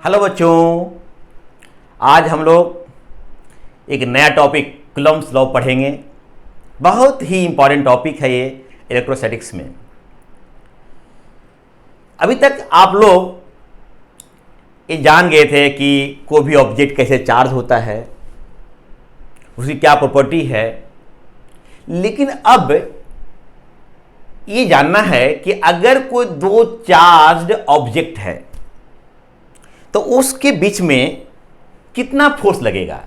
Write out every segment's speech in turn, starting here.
Hello बच्चों, आज हम लोग एक नया टॉपिक कूलम्ब्स लॉ पढ़ेंगे। बहुत ही इंपॉर्टेंट टॉपिक है ये इलेक्ट्रोस्टैटिक्स में। अभी तक आप लोग ये जान गए थे कि कोई भी ऑब्जेक्ट कैसे चार्ज होता है, उसकी क्या प्रॉपर्टी है, लेकिन अब ये जानना है कि अगर कोई दो चार्ज्ड ऑब्जेक्ट है तो उसके बीच में कितना फोर्स लगेगा।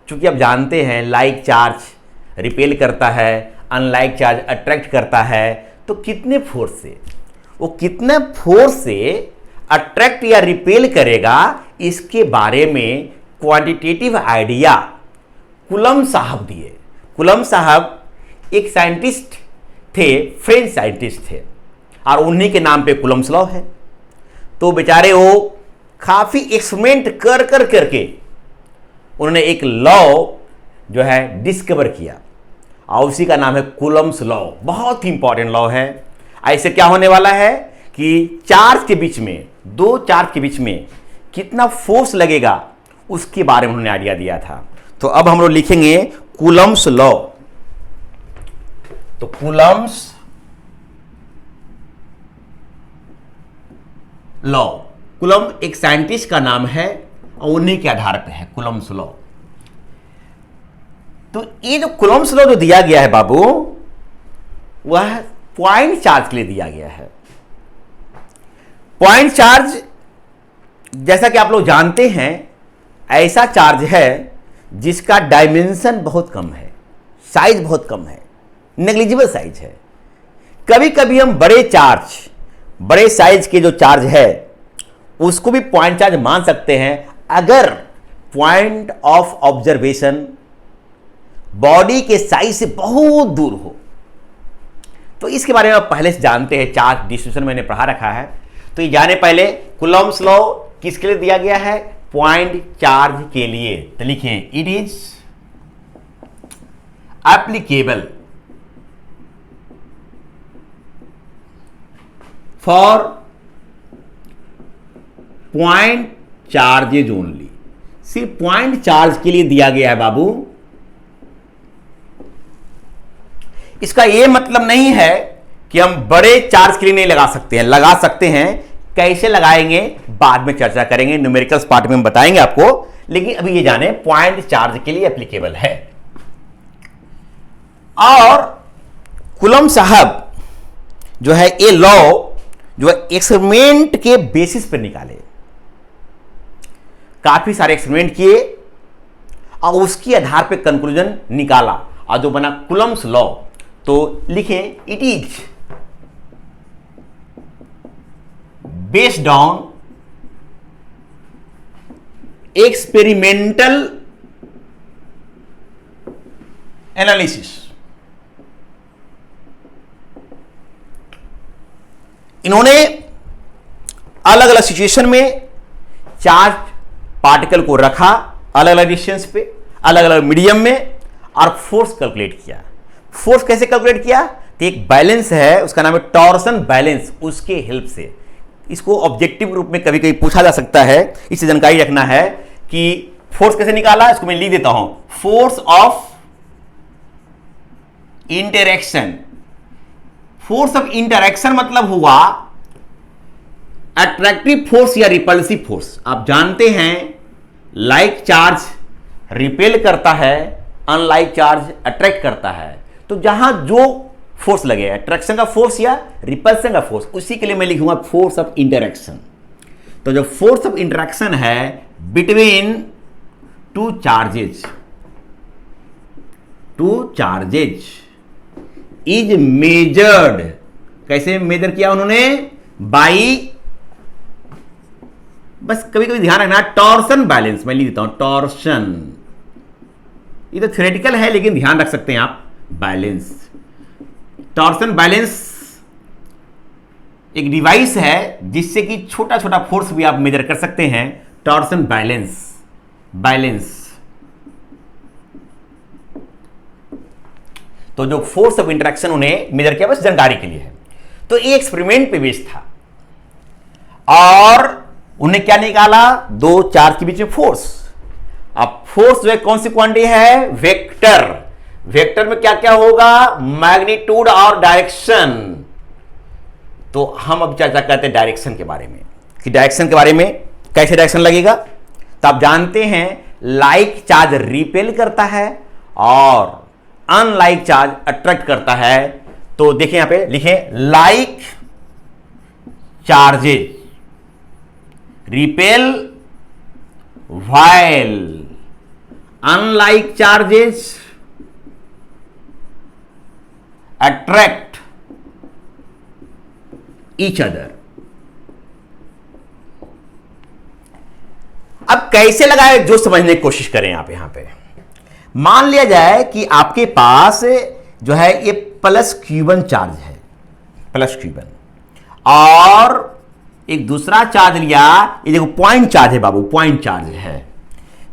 क्योंकि आप जानते हैं लाइक चार्ज रिपेल करता है, अनलाइक चार्ज अट्रैक्ट करता है, तो कितने फोर्स से वो कितने फोर्स से अट्रैक्ट या रिपेल करेगा, इसके बारे में क्वांटिटेटिव आइडिया कूलम्ब साहब दिए। कूलम्ब साहब एक साइंटिस्ट थे, फ्रेंच साइंटिस्ट थे, और उन्हीं के नाम पे कूलम्ब्स लॉ है। तो बेचारे वो काफी एक्सपेरिमेंट करके उन्होंने एक लॉ जो है डिस्कवर किया, और उसी का नाम है कूलम्ब्स लॉ। बहुत ही इंपॉर्टेंट लॉ है। ऐसे क्या होने वाला है कि चार्ज के बीच में, दो चार्ज के बीच में कितना फोर्स लगेगा, उसके बारे में उन्होंने आइडिया दिया था। तो अब हम लोग लिखेंगे कूलम्ब्स लॉ। तो कूलम्ब्स लॉ, कूलम्ब एक साइंटिस्ट का नाम है और उन्हीं के आधार पे है कूलम्ब्स लॉ। तो ये जो कूलम्ब्स लॉ जो दिया गया है बाबू, वह पॉइंट चार्ज के लिए दिया गया है। पॉइंट चार्ज, जैसा कि आप लोग जानते हैं, ऐसा चार्ज है जिसका डायमेंशन बहुत कम है, साइज बहुत कम है, नेग्लिजिबल साइज है। कभी कभी हम बड़े चार्ज, बड़े साइज के जो चार्ज है उसको भी पॉइंट चार्ज मान सकते हैं, अगर पॉइंट ऑफ ऑब्जर्वेशन बॉडी के साइज से बहुत दूर हो। तो इसके बारे में आप पहले से जानते हैं, चार्ज डिस्ट्रीब्यूशन मैंने पढ़ा रखा है। तो ये जाने पहले कूलम्ब्स लॉ किसके लिए दिया गया है? पॉइंट चार्ज के लिए। तो लिखें, it is applicable for point charges only. सिर्फ पॉइंट चार्ज के लिए दिया गया है बाबू। इसका यह मतलब नहीं है कि हम बड़े चार्ज के लिए नहीं लगा सकते हैं, लगा सकते हैं। कैसे लगाएंगे बाद में चर्चा करेंगे, न्यूमेरिकल्स पार्ट में हम बताएंगे आपको। लेकिन अभी ये जाने पॉइंट चार्ज के लिए एप्लीकेबल है। और कूलम्ब साहब जो है ये लॉ जो है एक्सपेरिमेंट के बेसिस पर निकाले, काफी सारे एक्सपेरिमेंट किए और उसके आधार पे कंक्लूजन निकाला, और जो बना कूलम्ब्स लॉ। तो लिखें, it is based on experimental analysis. इन्होंने अलग अलग सिचुएशन में चार्ज पार्टिकल को रखा, अलग अलग डिस्टेंस पे, अलग अलग मीडियम में, और फोर्स कैलकुलेट किया। फोर्स कैसे कैलकुलेट किया? तो एक बैलेंस है, उसका नाम है टॉर्सन बैलेंस। उसके हेल्प से, इसको ऑब्जेक्टिव रूप में कभी कभी पूछा जा सकता है, इससे जानकारी रखना है कि फोर्स कैसे निकाला। इसको मैं लिख देता हूं, force of interaction. Force of interaction मतलब हुआ अट्रैक्टिव फोर्स या रिपल्सिव फोर्स। आप जानते हैं लाइक चार्ज रिपेल करता है, अनलाइक चार्ज अट्रैक्ट करता है। तो जहां जो फोर्स लगे, अट्रैक्शन का फोर्स या रिपल्सन का फोर्स, उसी के लिए मैं लिखूंगा फोर्स ऑफ इंटरेक्शन। तो जो फोर्स ऑफ इंटरेक्शन है between two charges is measured. कैसे मेजर किया उन्होंने? बाई, बस कभी कभी ध्यान रखना, टॉर्सन बैलेंस। मैं लिख देता हूं टॉर्सन। ये तो थ्योरेटिकल है लेकिन ध्यान रख सकते हैं आप, बैलेंस। टॉर्सन बैलेंस एक डिवाइस है जिससे कि छोटा छोटा फोर्स भी आप मेजर कर सकते हैं। Torsion balance. तो जो फोर्स ऑफ इंटरेक्शन उन्हें मेजर किया, बस जानकारी के लिए है। तो ये एक्सपेरिमेंट पे बेस्ड था, और उन्हें क्या निकाला, दो चार्ज के बीच में फोर्स। अब फोर्स जो है कौन सी क्वांटिटी है, वेक्टर। वेक्टर में क्या क्या होगा, मैग्नीट्यूड और डायरेक्शन। तो हम अब चर्चा करते हैं डायरेक्शन के बारे में, कि डायरेक्शन के बारे में कैसे डायरेक्शन लगेगा। तो आप जानते हैं लाइक चार्ज रिपेल करता है और अनलाइक चार्ज अट्रैक्ट करता है। तो देखिए यहां पे लिखें, like charges repel while unlike charges attract each other. अब कैसे लगाए जो समझने की कोशिश करें आप। यहां पे मान लिया जाए कि आपके पास जो है ये प्लस Q1 चार्ज है, प्लस Q1, और एक दूसरा चार्ज लिया, ये देखो पॉइंट चार्ज है बाबू, पॉइंट चार्ज है,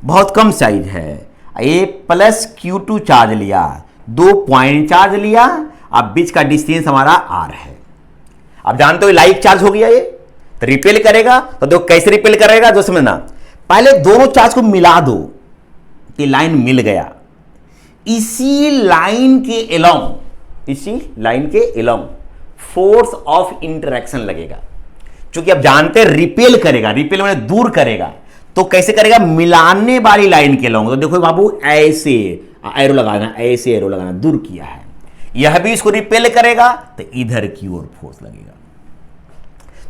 बहुत कम साइज है। ये प्लस Q2 चार्ज लिया, दो पॉइंट चार्ज लिया, अब बीच का डिस्टेंस हमारा R है। अब जानते हो लाइक चार्ज हो गया ये, तो रिपेल करेगा। तो देखो कैसे रिपेल करेगा जो समझना, पहले दोनों चार्ज को मिला दो, ये लाइन मिल गया, इसी लाइन के एलोंग, इसी लाइन के एलोंग फोर्स ऑफ इंटरेक्शन लगेगा। क्योंकि आप जानते हैं रिपेल करेगा, रिपेल मैंने दूर करेगा, तो कैसे करेगा, मिलाने वाली लाइन के एलोंग। तो देखो बाबू ऐसे एरो लगाना, ऐसे एरो लगाना, दूर किया है, यह भी इसको रिपेल करेगा, तो इधर की ओर फोर्स लगेगा।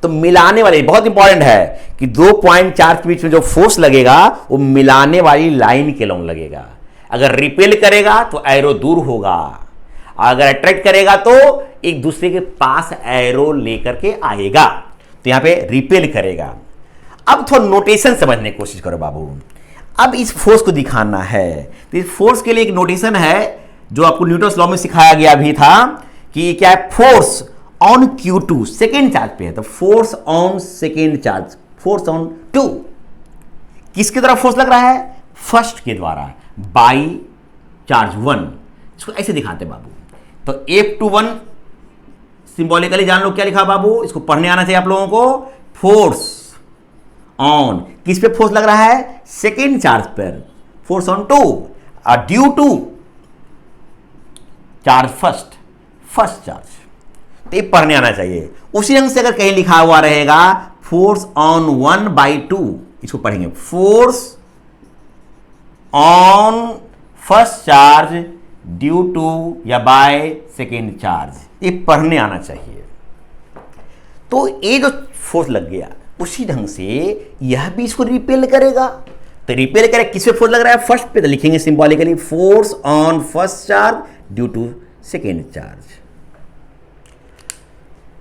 तो मिलाने वाली, बहुत इंपॉर्टेंट है कि दो पॉइंट चार्ज के बीच में जो फोर्स लगेगा वो मिलाने वाली लाइन के एलोंग लगेगा। अगर रिपेल करेगा तो एरो दूर होगा, अगर अट्रैक्ट करेगा तो एक दूसरे के पास एरो लेकर के आएगा। तो यहां पे रिपेल करेगा। अब थोड़ा नोटेशन समझने की कोशिश करो बाबू। अब इस फोर्स को दिखाना है, तो इस फोर्स के लिए एक नोटेशन है जो आपको न्यूटन्स लॉ में सिखाया गया भी था, कि क्या है, force on Q2 second charge पे है, तो force on second charge, force on 2, किसकी तरफ फोर्स लग रहा है, फर्स्ट के द्वारा, बाई चार्ज 1। इसको ऐसे दिखाते हैं बाबू। तो F21 सिंबॉलिकली जान लो क्या लिखा बाबू, इसको पढ़ने आना चाहिए आप लोगों को। फोर्स ऑन, किस पे फोर्स लग रहा है, सेकेंड चार्ज पर, फोर्स ऑन 2, और due to charge first charge. तो ये पढ़ने आना चाहिए। उसी रंग से अगर कहीं लिखा हुआ रहेगा फोर्स ऑन 1/2, इसको पढ़ेंगे, force on first charge due to या बाय सेकेंड चार्ज, ये पढ़ने आना चाहिए। तो ये जो फोर्स लग गया उसी ढंग से यह भी इसको रिपेल करेगा। तो रिपेल करेगा, किस पे फोर्स लग रहा है, फर्स्ट पे, तो लिखेंगे symbolically force on first charge due to second charge.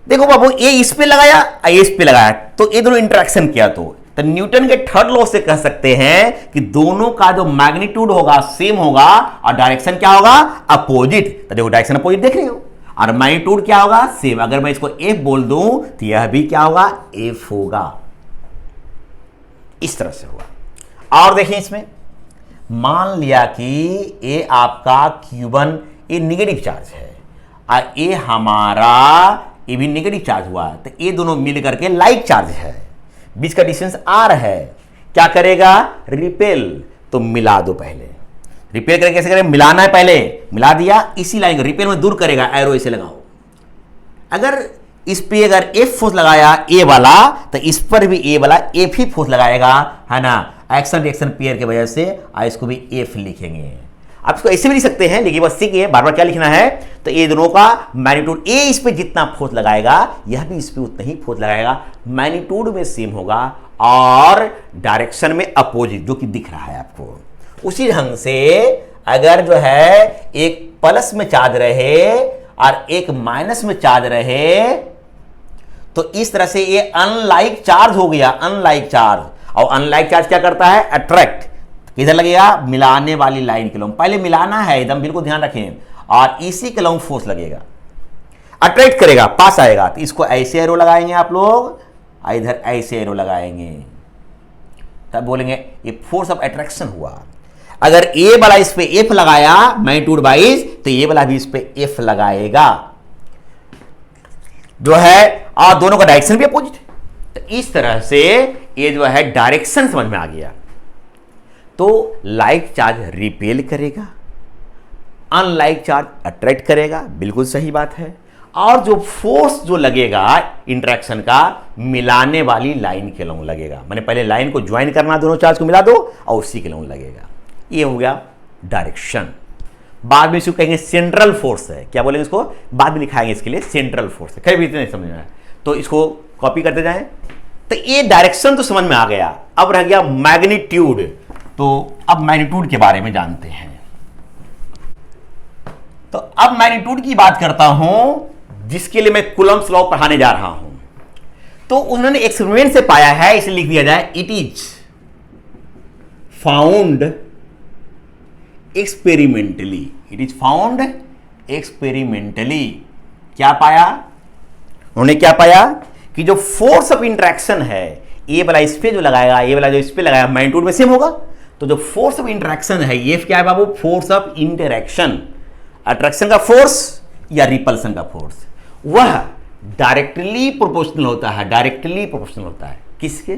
देखो बाबू, ये इस पे लगाया, ये इस पे लगाया, तो ये दोनों इंटरेक्शन किया। तो न्यूटन के थर्ड लॉ से कह सकते हैं कि दोनों का जो मैग्नीट्यूड होगा सेम होगा और डायरेक्शन क्या होगा, अपोजिट। तो देखो डायरेक्शन अपोजिट देख रहे हो, और मैग्नीट्यूड क्या होगा, सेम। अगर मैं इसको F बोल दूं तो यह भी क्या होगा, F होगा। इस तरह से होगा। और देखिए इसमें मान लिया कि ये आपका Q1 ये निगेटिव चार्ज है और ये हमारा ये भी निगेटिव चार्ज हुआ, तो ये दोनों मिल करके लाइक चार्ज है, बीच का डिस्टेंस R है। क्या करेगा, रिपेल। तो मिला दो पहले, रिपेल करके कैसे करें, मिलाना है, पहले मिला दिया, इसी लाइन को रिपेल में दूर करेगा, एरो ऐसे लगाओ। अगर इस पे अगर F फोर्स लगाया A वाला, तो इस पर भी A वाला F ही फोर्स लगाएगा, है ना, एक्शन रिएक्शन पेयर की वजह से। इसको भी F लिखेंगे। आप इसको ऐसे भी लिख सकते हैं, लेकिन बस सीखिए बार बार क्या लिखना है। तो ये दोनों का मैग्नीट्यूड, A इस पे जितना फोर्स लगाएगा यह भी इस पे उतना ही फोर्स लगाएगा, मैग्नीट्यूड में सेम होगा और डायरेक्शन में अपोजिट, जो कि दिख रहा है आपको। उसी ढंग से अगर जो है एक प्लस में चार्ज रहे और एक माइनस में चार्ज रहे, तो इस तरह से ये अनलाइक चार्ज हो गया, अनलाइक चार्ज। और अनलाइक चार्ज क्या करता है, अट्रैक्ट, किधर लगेगा, मिलाने वाली लाइन के लॉन्ग, पहले मिलाना है एकदम, बिल्कुल ध्यान रखें, और इसी के लॉन्ग फोर्स लगेगा, अट्रैक्ट करेगा, पास आएगा। तो इसको ऐसे एरो लगाएंगे आप लोग, इधर ऐसे एरो लगाएंगे, तब बोलेंगे ये फोर्स ऑफ अट्रैक्शन हुआ। अगर ए वाला इस पे एफ लगाया मैग्नीट्यूड वाइज, तो ये वाला भी इस पे एफ लगाएगा, जो है, और दोनों का डायरेक्शन भी अपोजिट। तो इस तरह से ये जो है डायरेक्शन समझ में आ गया। तो लाइक चार्ज रिपेल करेगा, अनलाइक चार्ज अट्रैक्ट करेगा, बिल्कुल सही बात है। और जो फोर्स जो लगेगा इंटरेक्शन का, मिलाने वाली लाइन के लोग लगेगा, मैंने पहले लाइन को ज्वाइन करना, दोनों चार्ज को मिला दो और उसी के लोग लगेगा। ये हो गया डायरेक्शन। बाद में इसको कहेंगे सेंट्रल फोर्स है, क्या बोलेंगे इसको, बाद में लिखाएंगे इसके लिए सेंट्रल फोर्स है, खैर भी इतना नहीं समझ में आया तो इसको कॉपी करते जाएं। तो ये डायरेक्शन तो समझ में आ गया, अब रह गया मैग्नीट्यूड। तो अब मैग्नीट्यूड के बारे में जानते हैं। तो अब मैग्नीट्यूड की बात करता हूं, जिसके लिए मैं कूलम्ब्स लॉ पढ़ाने जा रहा हूं। तो उन्होंने एक्सपेरिमेंट से पाया है, इसे लिख दिया जाए, it is found experimentally. It is found experimentally. क्या पाया उन्होंने, क्या पाया कि जो फोर्स ऑफ इंटरेक्शन है, ये वाला इस पे जो लगाएगा, ये वाला जो इस पे लगाएगा, मैग्नीट्यूड में सेम होगा। तो जो फोर्स ऑफ इंटरेक्शन है, ये क्या है बाबू, फोर्स ऑफ इंटरेक्शन, अट्रैक्शन का फोर्स या रिपल्सन का फोर्स, वह डायरेक्टली प्रोपोर्शनल होता है। डायरेक्टली प्रोपोर्शनल होता है किसके,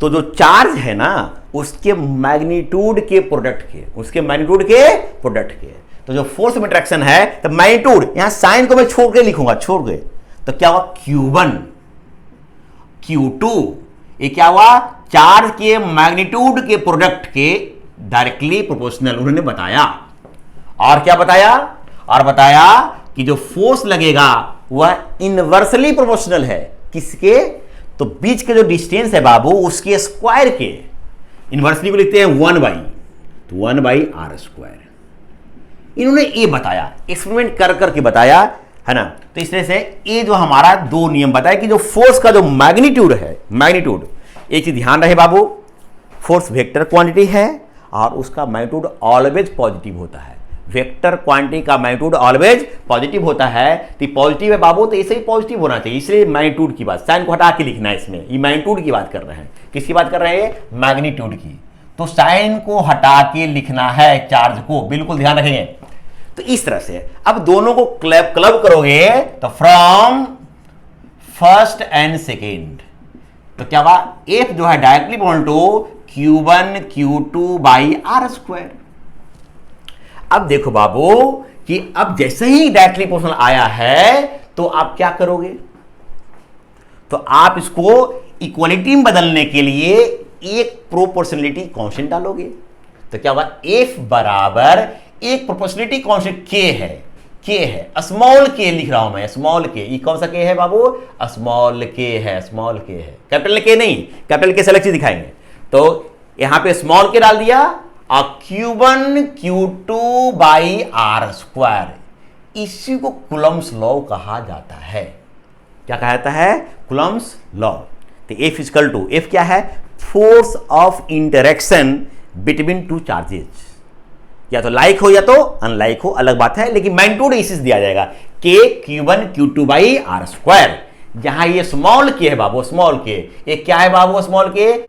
तो जो चार्ज है ना उसके मैग्नीट्यूड के प्रोडक्ट के, उसके मैग्नीट्यूड के प्रोडक्ट के। तो जो फोर्स ऑफ इंटरेक्शन है, तो मैग्नीट्यूड, यहां साइन को मैं छोड़ के लिखूंगा, छोड़ के, तो क्या हुआ, Q1 Q2, ये क्या हुआ, चार्ज के मैग्नीट्यूड के प्रोडक्ट के डायरेक्टली प्रोपोर्शनल उन्होंने बताया। और क्या बताया, और बताया कि जो फोर्स लगेगा वह इनवर्सली प्रोपोर्शनल है किसके, तो बीच के जो डिस्टेंस है बाबू उसके स्क्वायर के, इनवर्सली को लिखते हैं 1/, तो 1/r²। इन्होंने ये बताया, एक्सपेरिमेंट कर करके बताया है ना। तो इस तरह से ये जो हमारा दो नियम बताया कि जो फोर्स का जो मैग्नीट्यूड है, मैग्नीट्यूड, एक चीज ध्यान रहे बाबू, फोर्स वेक्टर क्वांटिटी है और उसका मैग्नीट्यूड ऑलवेज पॉजिटिव होता है। वेक्टर क्वांटिटी का मैग्नीट्यूड ऑलवेज पॉजिटिव होता है। तो पॉजिटिव है बाबू, तो इसे ही पॉजिटिव होना चाहिए, इसलिए मैग्नीट्यूड की बात, साइन को हटा के लिखना है इसमें। ये मैग्नीट्यूड की बात कर रहे हैं, किसकी बात कर रहे हैं, मैग्नीट्यूड की। तो साइन को हटा के लिखना है चार्ज को, बिल्कुल ध्यान रखेंगे। तो इस तरह से अब दोनों को क्लब करोगे तो फ्रॉम फर्स्ट एंड सेकेंड, तो क्या हुआ, एफ जो है directly equal to Q1 Q2/r²। अब देखो बाबू कि अब जैसे ही डायरेक्टली प्रोपोर्शनल आया है तो आप क्या करोगे, तो आप इसको इक्वलिटी में बदलने के लिए एक प्रोपोर्शनलिटी कांस्टेंट डालोगे। तो क्या होगा, F बराबर एक प्रोपोर्शनलिटी कांस्टेंट K है, K है, स्मॉल k लिख रहा हूं मैं, स्मॉल k। ये कौन सा k है बाबू, स्मॉल k है, स्मॉल k है, कैपिटल k नहीं, कैपिटल k से अलग चीज दिखाएंगे। तो यहां पे स्मॉल k डाल दिया और Q1 Q2/r², इसी को कूलम्ब्स लॉ कहा जाता है। क्या कहा जाता है, कूलम्ब्स लॉ। तो F इक्वल टू, F क्या है, force of interaction between two charges, या तो लाइक हो या तो अनलाइक हो, अलग बात है, लेकिन मैग्नीट्यूड इसी से दिया जाएगा, K Q1 Q2/r²। जहां ये स्मॉल k है बाबू, स्मॉल k, ये क्या है बाबू, स्मॉल k,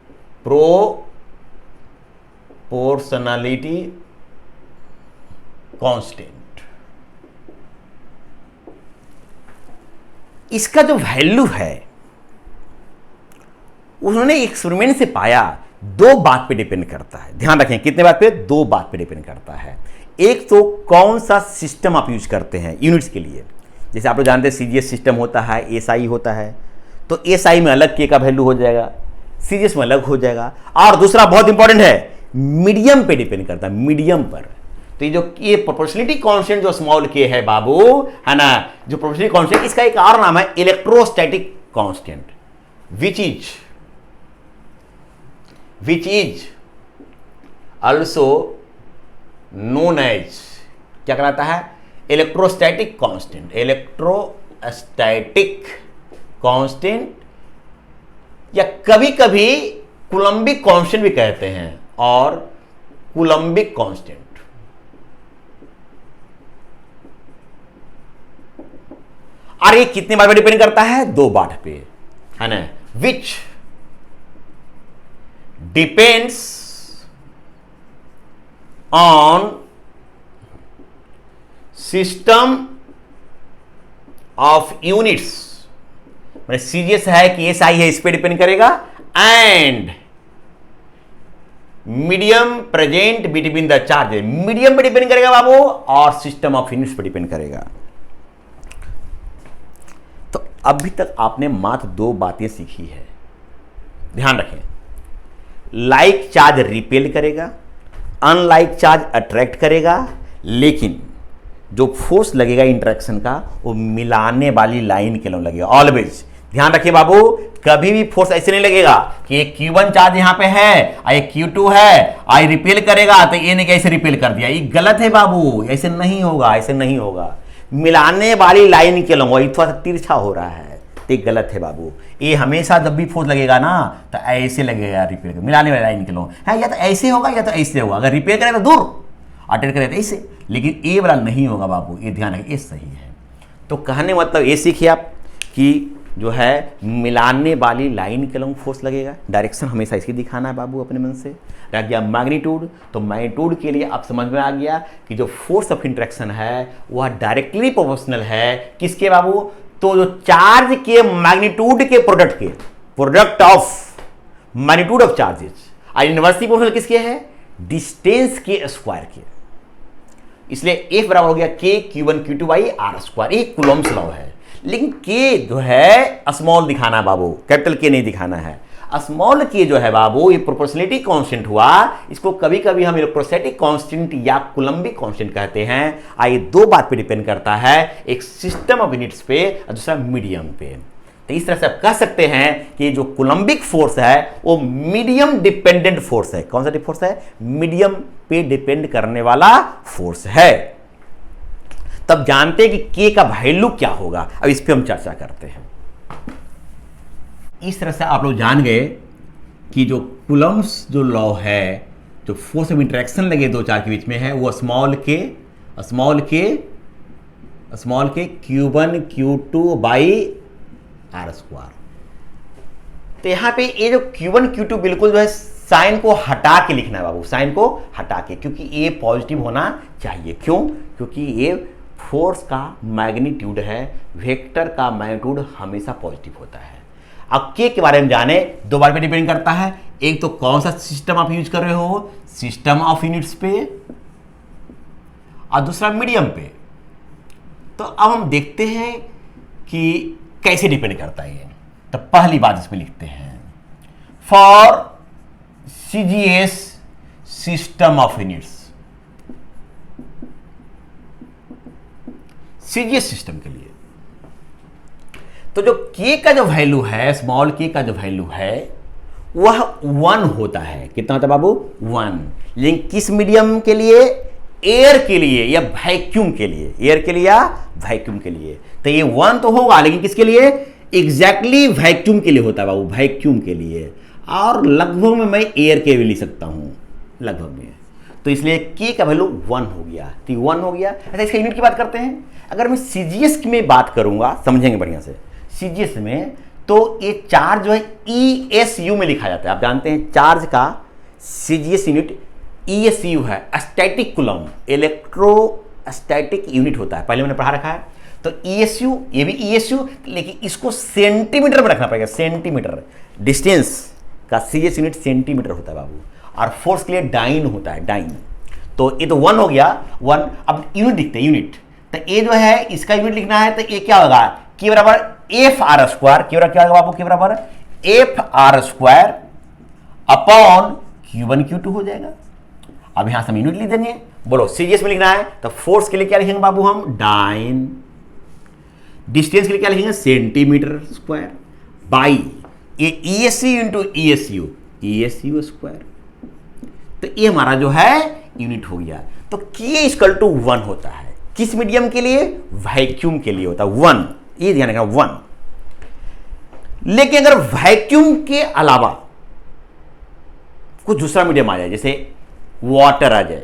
प्रोपोर्शनलिटी कांस्टेंट। इसका जो वैल्यू है उन्होंने एक्सपेरिमेंट से पाया, दो बात पे डिपेंड करता है, ध्यान रखें, कितने बात पे, दो बात पे डिपेंड करता है। एक तो कौन सा सिस्टम आप यूज करते हैं यूनिट्स के लिए, जैसे आप लोग जानते हैं सीजीएस सिस्टम होता है, एसआई होता है, तो एसआई में अलग के का वैल्यू हो जाएगा, सीजीएस में अलग हो जाएगा। और दूसरा बहुत इंपॉर्टेंट है, मीडियम पे डिपेंड करता है, मीडियम पर। तो ये जो ये प्रोपोर्शनलिटी कांस्टेंट जो स्मॉल के है बाबू, है ना, जो प्रोपोर्शनलिटी कांस्टेंट, इसका एक और नाम है electrostatic constant, which is also known as, क्या कहलाता है, इलेक्ट्रोस्टैटिक कांस्टेंट, इलेक्ट्रोस्टैटिक कांस्टेंट, या कभी कभी कूलम्बिक कांस्टेंट भी कहते हैं, और कूलम्बिक कांस्टेंट। और ये कितने बार पे डिपेंड करता है, दो बार पे, है ना, which depends on system of units. CGS है कि एसआई है, इस पे डिपेंड करेगा, and medium present between the charge. Medium पे डिपेंड करेगा बाबू और सिस्टम ऑफ यूनिट्स पे डिपेंड करेगा। तो अभी तक आपने मात्र 2 बातें सीखी है, ध्यान रखें। लाइक चार्ज रिपेल करेगा, अनलाइक चार्ज अट्रैक्ट करेगा, लेकिन जो फोर्स लगेगा इंटरेक्शन का वो मिलाने वाली लाइन के लिए लगेगा ऑलवेज। ध्यान रखिए बाबू, कभी भी फोर्स ऐसे नहीं लगेगा कि ये Q1 चार्ज यहां पे है और ये Q2 है, आई रिपेल करेगा तो ये ने कैसे रिपेल कर दिया, ये गलत है बाबू, ऐसे नहीं होगा, ऐसे नहीं होगा। मिलाने वाली लाइन के लिए थोड़ा सा तिरछा हो रहा है तो ये गलत है बाबू। ये हमेशा जब भी फोर्स लगेगा ना तो ऐसे लगेगा रिपेल कर, मिलाने वाली लाइन के लिए है, या तो ऐसे होगा या तो ऐसे होगा। अगर रिपेल करे तो दूर, अटेंड करे तो ऐसे, लेकिन ये वाला नहीं होगा बाबू, ये ध्यान रखिए, ये सही है। तो कहने मतलब ये सीखिए आप कि जो है मिलाने वाली लाइन के लॉन्ग फोर्स लगेगा, डायरेक्शन हमेशा इसकी दिखाना है बाबू अपने मन से। रह गया मैग्नीट्यूड, तो मैग्नीट्यूड के लिए आप समझ में आ गया कि जो फोर्स ऑफ इंटरेक्शन है वह डायरेक्टली प्रोपोर्शनल है किसके बाबू, तो जो चार्ज के मैग्नीट्यूड के product of magnitude of charges और इनवर्सली प्रोपोर्शनल किसके है, डिस्टेंस के स्क्वायर के। इसलिए F बराबर हो गया K Q1 Q2 by R square, ये कूलॉम्स लॉ है। लेकिन K जो है स्मॉल दिखाना बाबू, कैपिटल K नहीं दिखाना है। स्मॉल K जो है बाबू ये प्रोपोर्शनलिटी कांस्टेंट हुआ, इसको कभी कभी हम इलेक्ट्रोस्टैटिक कांस्टेंट या कूलम्बिक कांस्टेंट कहते हैं। आइए 2 बात पे डिपेंड करता है, एक सिस्टम ऑफ यूनिट्स पे और दूसरा मीडियम पे। तो इस तरह से आप कह सकते हैं कि जो कूलम्बिक फोर्स है वो मीडियम डिपेंडेंट फोर्स है। कौन सा फोर्स है, मीडियम पे डिपेंड करने वाला फोर्स है। तब जानते हैं कि K का वैल्यू क्या होगा, अब इस पे हम चर्चा करते हैं। इस तरह से आप लोग जान गए कि जो कूलम्ब्स जो लॉ है, जो फोर्स ऑफ इंटरेक्शन लगे 2 चार्ज के बीच में है, वो स्मॉल के Q1 Q2 by R square. तो यहां पे ये जो Q1 Q2 बिल्कुल जो है साइन को हटा के लिखना है बाबू, साइन को हटा के, क्योंकि ये पॉजिटिव होना चाहिए। क्यों, क्योंकि ये फोर्स का मैग्नीट्यूड है, वेक्टर का मैग्नीट्यूड हमेशा पॉजिटिव होता है। अब K के बारे में जाने, 2 बार पे डिपेंड करता है, एक तो कौन सा सिस्टम आप यूज कर रहे हो, सिस्टम ऑफ यूनिट्स पे, और दूसरा मीडियम पे। तो अब हम देखते हैं कि कैसे डिपेंड करता है ये। तो पहली बात इसमें लिखते हैं, for CGS system of units, CGS system के लिए तो जो K का जो वैल्यू है, स्मॉल K का जो वैल्यू है वह 1 होता है। कितना होता है बाबू, 1। लेकिन किस मीडियम के लिए, एयर के लिए या वैक्यूम के लिए, एयर के लिए या वैक्यूम के लिए। तो ये 1 तो होगा, लेकिन किसके लिए, एग्जैक्टली वैक्यूम के लिए होता है बाबू, वैक्यूम के लिए। और लगभग में मैं एयर के भी लिख सकता हूं, लगभग में। तो इसलिए K का वैल्यू 1 हो गया, तो 1 हो गया। अच्छा, इसका यूनिट की बात करते हैं। अगर मैं CGS में बात करूंगा, समझेंगे बढ़िया से, CGS में तो ये चार्ज जो है ESU में लिखा जाता है। आप जानते हैं चार्ज का CGS यूनिट ESU है, स्टैटिक कूलम, इलेक्ट्रोस्टैटिक यूनिट होता है, पहले मैंने पढ़ा रखा है। तो ESU, ये भी ESU, लेकिन इसको सेंटीमीटर में रखना पड़ेगा, सेंटीमीटर। डिस्टेंस का CGS यूनिट सेंटीमीटर होता है बाबू, और फोर्स के लिए डाइन होता है, डाइन। तो ये तो 1 हो गया, 1। अब यूनिट लिखते हैं, यूनिट। तो ये जो है इसका यूनिट लिखना है, तो ये क्या होगा, K बराबर FR स्क्वायर, K बराबर क्या होगा बाबू, K बराबर FR square upon Q1 Q2 हो जाएगा। अब यहां से हम यूनिट लिख देंगे, बोलो CGS में लिखना है तो फोर्स के लिए क्या लिखेंगे बाबू हम, डाइन। डिस्टेंस के लिए क्या लिखेंगे, सेंटीमीटर स्क्वायर, बाई ये ESU इंटू ESU स्क्वायर। तो ये हमारा जो है यूनिट हो गया। तो K इक्वल टू 1 होता है, किस मीडियम के लिए, वैक्यूम के लिए होता है 1, ये ध्यान रखना 1। लेकिन अगर वैक्यूम के अलावा कुछ दूसरा मीडियम आ जाए, जैसे वाटर आ जाए,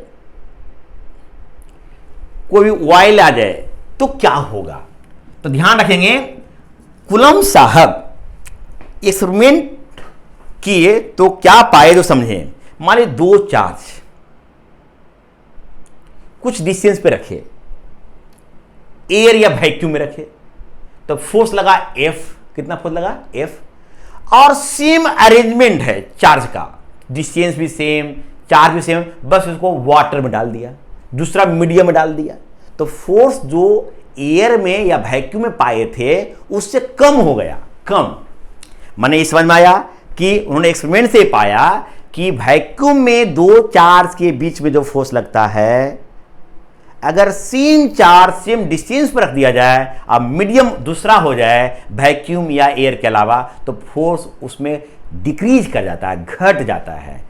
कोई भी ऑयल आ जाए, तो क्या होगा। तो ध्यान रखेंगे, कूलम्ब साहब एक्सपेरिमेंट किए तो क्या पाए जो समझे। मान लीजिए 2 चार्ज कुछ डिस्टेंस पे रखे, एयर या वैक्यूम में रखे, तो फोर्स लगा F, कितना फोर्स लगा F। और सेम अरेंजमेंट है चार्ज का, डिस्टेंस भी सेम, चार्ज भी सेम, बस उसको वाटर में डाल दिया, दूसरा मीडियम में डाल दिया, तो फोर्स जो एयर में या वैक्यूम में पाए थे उससे कम हो गया, कम। मैंने ये समझ में आया कि उन्होंने एक्सपेरिमेंट से पाया कि वैक्यूम में दो चार्ज के बीच में जो फोर्स लगता है, अगर सेम चार्ज सेम डिस्टेंस पर रख दिया जाए और मीडियम दूसरा हो जाए वैक्यूम या एयर के अलावा, तो फोर्स उसमें डिक्रीज कर जाता है, घट जाता है,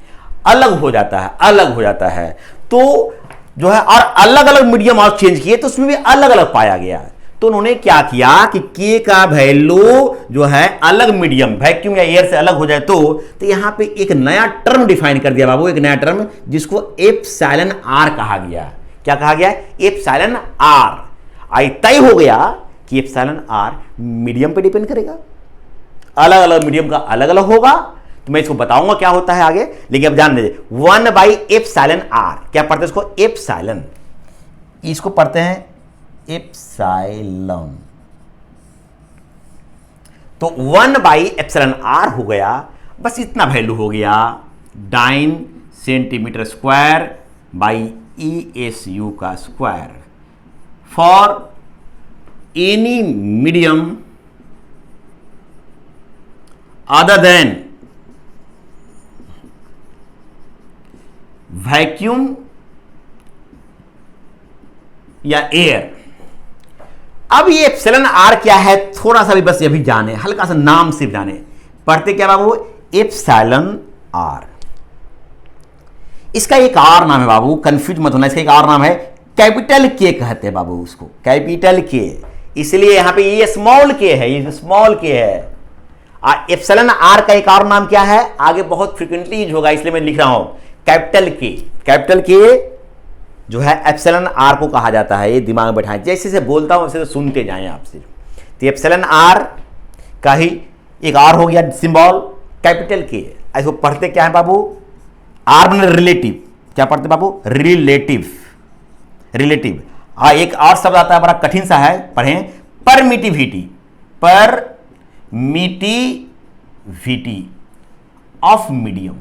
अलग हो जाता है, अलग हो जाता है। तो जो है और अलग अलग मीडियम और चेंज किए तो उसमें भी अलग अलग पाया गया। तो उन्होंने क्या किया कि के का वैल्यू जो है अलग मीडियम वैक्यूम या एयर से अलग हो जाए तो यहां पे एक नया टर्म डिफाइन कर दिया बाबू, एक नया टर्म जिसको एप्सिलॉन आर कहा गया। क्या कहा गया? Epsilon R. आई तय हो गया कि एप्सिलॉन आर मीडियम पे डिपेंड करेगा, अलग अलग मीडियम का अलग अलग होगा। तो मैं इसको बताऊंगा क्या होता है आगे, लेकिन अब जान लीजिए 1/एप्सिलॉन आर। क्या पढ़ते हैं इसको? एप्सिलॉन, इसको पढ़ते हैं एप्सिलॉन। तो 1/एप्सिलॉन आर हो गया, बस इतना वैल्यू हो गया, 9 सेंटीमीटर स्क्वायर बाई ESU का square for any medium other than vacuum या एयर। अब ये एप्सिलॉन आर क्या है, थोड़ा सा भी बस ये भी जाने, हल्का सा नाम सिर्फ जाने। पढ़ते क्या बाबू? Epsilon r. इसका एक और नाम है बाबू, कंफ्यूज मत होना, इसका एक और नाम है कैपिटल के कहते हैं बाबू उसको, कैपिटल के। इसलिए यहां पे ये स्मॉल के है, ये स्मॉल के है। एप्सिलॉन आर का एक और नाम क्या है, आगे बहुत फ्रिक्वेंटली यूज होगा, इसलिए मैं लिख रहा हूं कैपिटल के। कैपिटल के जो है एप्सिलॉन आर को कहा जाता है, ये दिमाग में बैठाएं, जैसे से बोलता हूं वैसे सुनते जाएं आप सिर्फ। तो एप्सिलॉन आर का ही एक और हो गया सिंबल कैपिटल के। इसको पढ़ते क्या है बाबू? आर बने रिलेटिव। क्या पढ़ते बाबू? Relative, relative. एक और शब्द आता है बड़ा कठिन सा है, पढ़ें, परमिटिविटी, परमिटिविटी ऑफ मीडियम।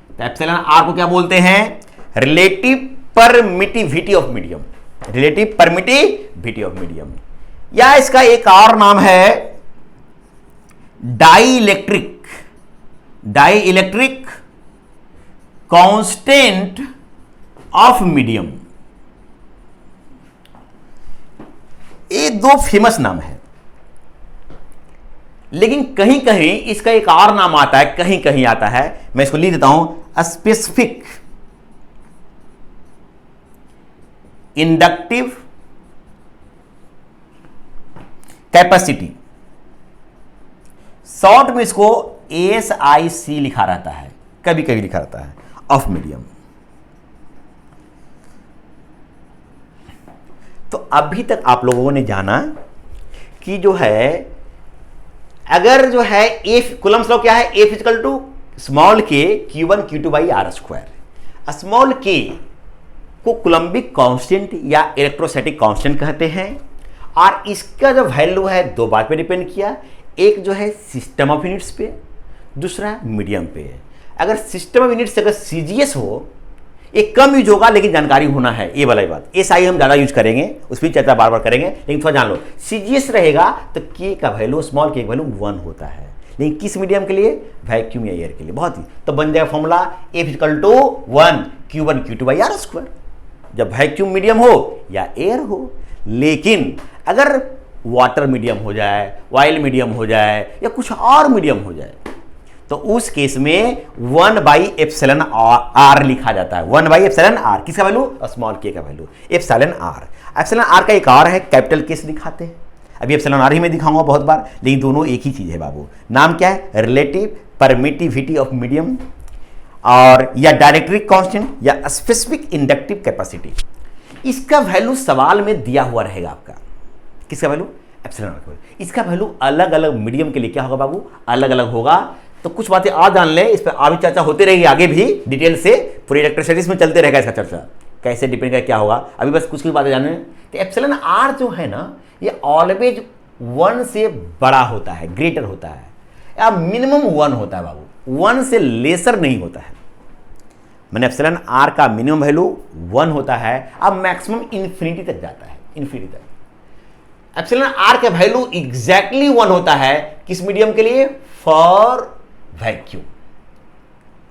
तो एप्सिलॉन आर को क्या बोलते हैं? Relative permittivity of medium, relative permittivity of medium. या इसका एक और नाम है dielectric, dielectric constant of medium. ये दो फेमस नाम है, लेकिन कहीं कहीं इसका एक और नाम आता है, कहीं कहीं आता है, मैं इसको लिख देता हूं, स्पेसिफिक इंडक्टिव कैपेसिटी। शॉर्ट में इसको SIC लिखा रहता है, कभी कभी लिखा रहता है, ऑफ मीडियम। तो अभी तक आप लोगों ने जाना कि जो है अगर जो है कूलम्स लॉ क्या है, F equal to small k Q1 Q2 by r square. Small k को कूलम्बिक कांस्टेंट या इलेक्ट्रोस्टैटिक कांस्टेंट कहते हैं, और इसका जो वैल्यू है दो बात पे डिपेंड किया, एक जो है सिस्टम ऑफ यूनिट्स पे, दूसरा मीडियम पे। अगर सिस्टम ऑफ यूनिट्स अगर CGS हो, एक कम यूज होगा लेकिन जानकारी होना है, ये वाला बात। SI हम ज्यादा यूज करेंगे, उस पर चर्चा बार बार करेंगे, लेकिन थोड़ा जान लो, CGS रहेगा तो k का वैल्यू, स्मॉल k का वैल्यू 1 होता है, लेकिन किस मीडियम के लिए? वैक्यूम या एयर के लिए। बहुत ही तो बन जाएगा formula F equal to 1 Q1 Q2 by r square, जब वैक्यूम मीडियम हो या एयर हो। लेकिन अगर वाटर मीडियम हो जाए, ऑयल मीडियम हो जाए, या कुछ और मीडियम हो जाए, तो उस केस में 1/एप्सिलॉन आर लिखा जाता है। 1/एप्सिलॉन आर किसका वैल्यू? स्मॉल k का value, epsilon are. Epsilon r का एक और है कैपिटल के से दिखाते हैं, अभी एप्सिलॉन आर ही मैं दिखाऊंगा बहुत बार, लेकिन दोनों एक ही चीज है बाबू। नाम क्या है? रिलेटिव परमिटिविटी ऑफ मीडियम, और या डायरेक्ट्रिक कांस्टेंट या स्पेसिफिक इंडक्टिव कैपेसिटी। इसका वैल्यू सवाल में दिया हुआ रहेगा आपका, किसका वैल्यू? Epsilon r. इसका वैल्यू अलग अलग मीडियम के लिए क्या होगा बाबू? अलग अलग होगा। तो कुछ बातें आज जान लें, इस पर आगे चर्चा होती रहेगी, आगे भी डिटेल से पूरी इलेक्ट्रोस्टैटिक्स में चलते रहेगा इसका चर्चा, कैसे डिपेंड कर क्या होगा। अभी बस कुछ बातें जानने। तो एप्सिलॉन आर जो है ना, ये ऑलवेज 1 से बड़ा होता है, ग्रेटर होता है। या मिनिमम 1 होता है बाबू, 1 से लेसर नहीं होता है। मैंने एप्सिलॉन आर का मिनिमम वैल्यू 1 होता है, अब मैक्सिमम इन्फिनिटी तक जाता है, इन्फिनिटी तक। एप्सिलॉन आर का वैल्यू एग्जैक्टली 1 होता है किस मीडियम के लिए? For vacuum.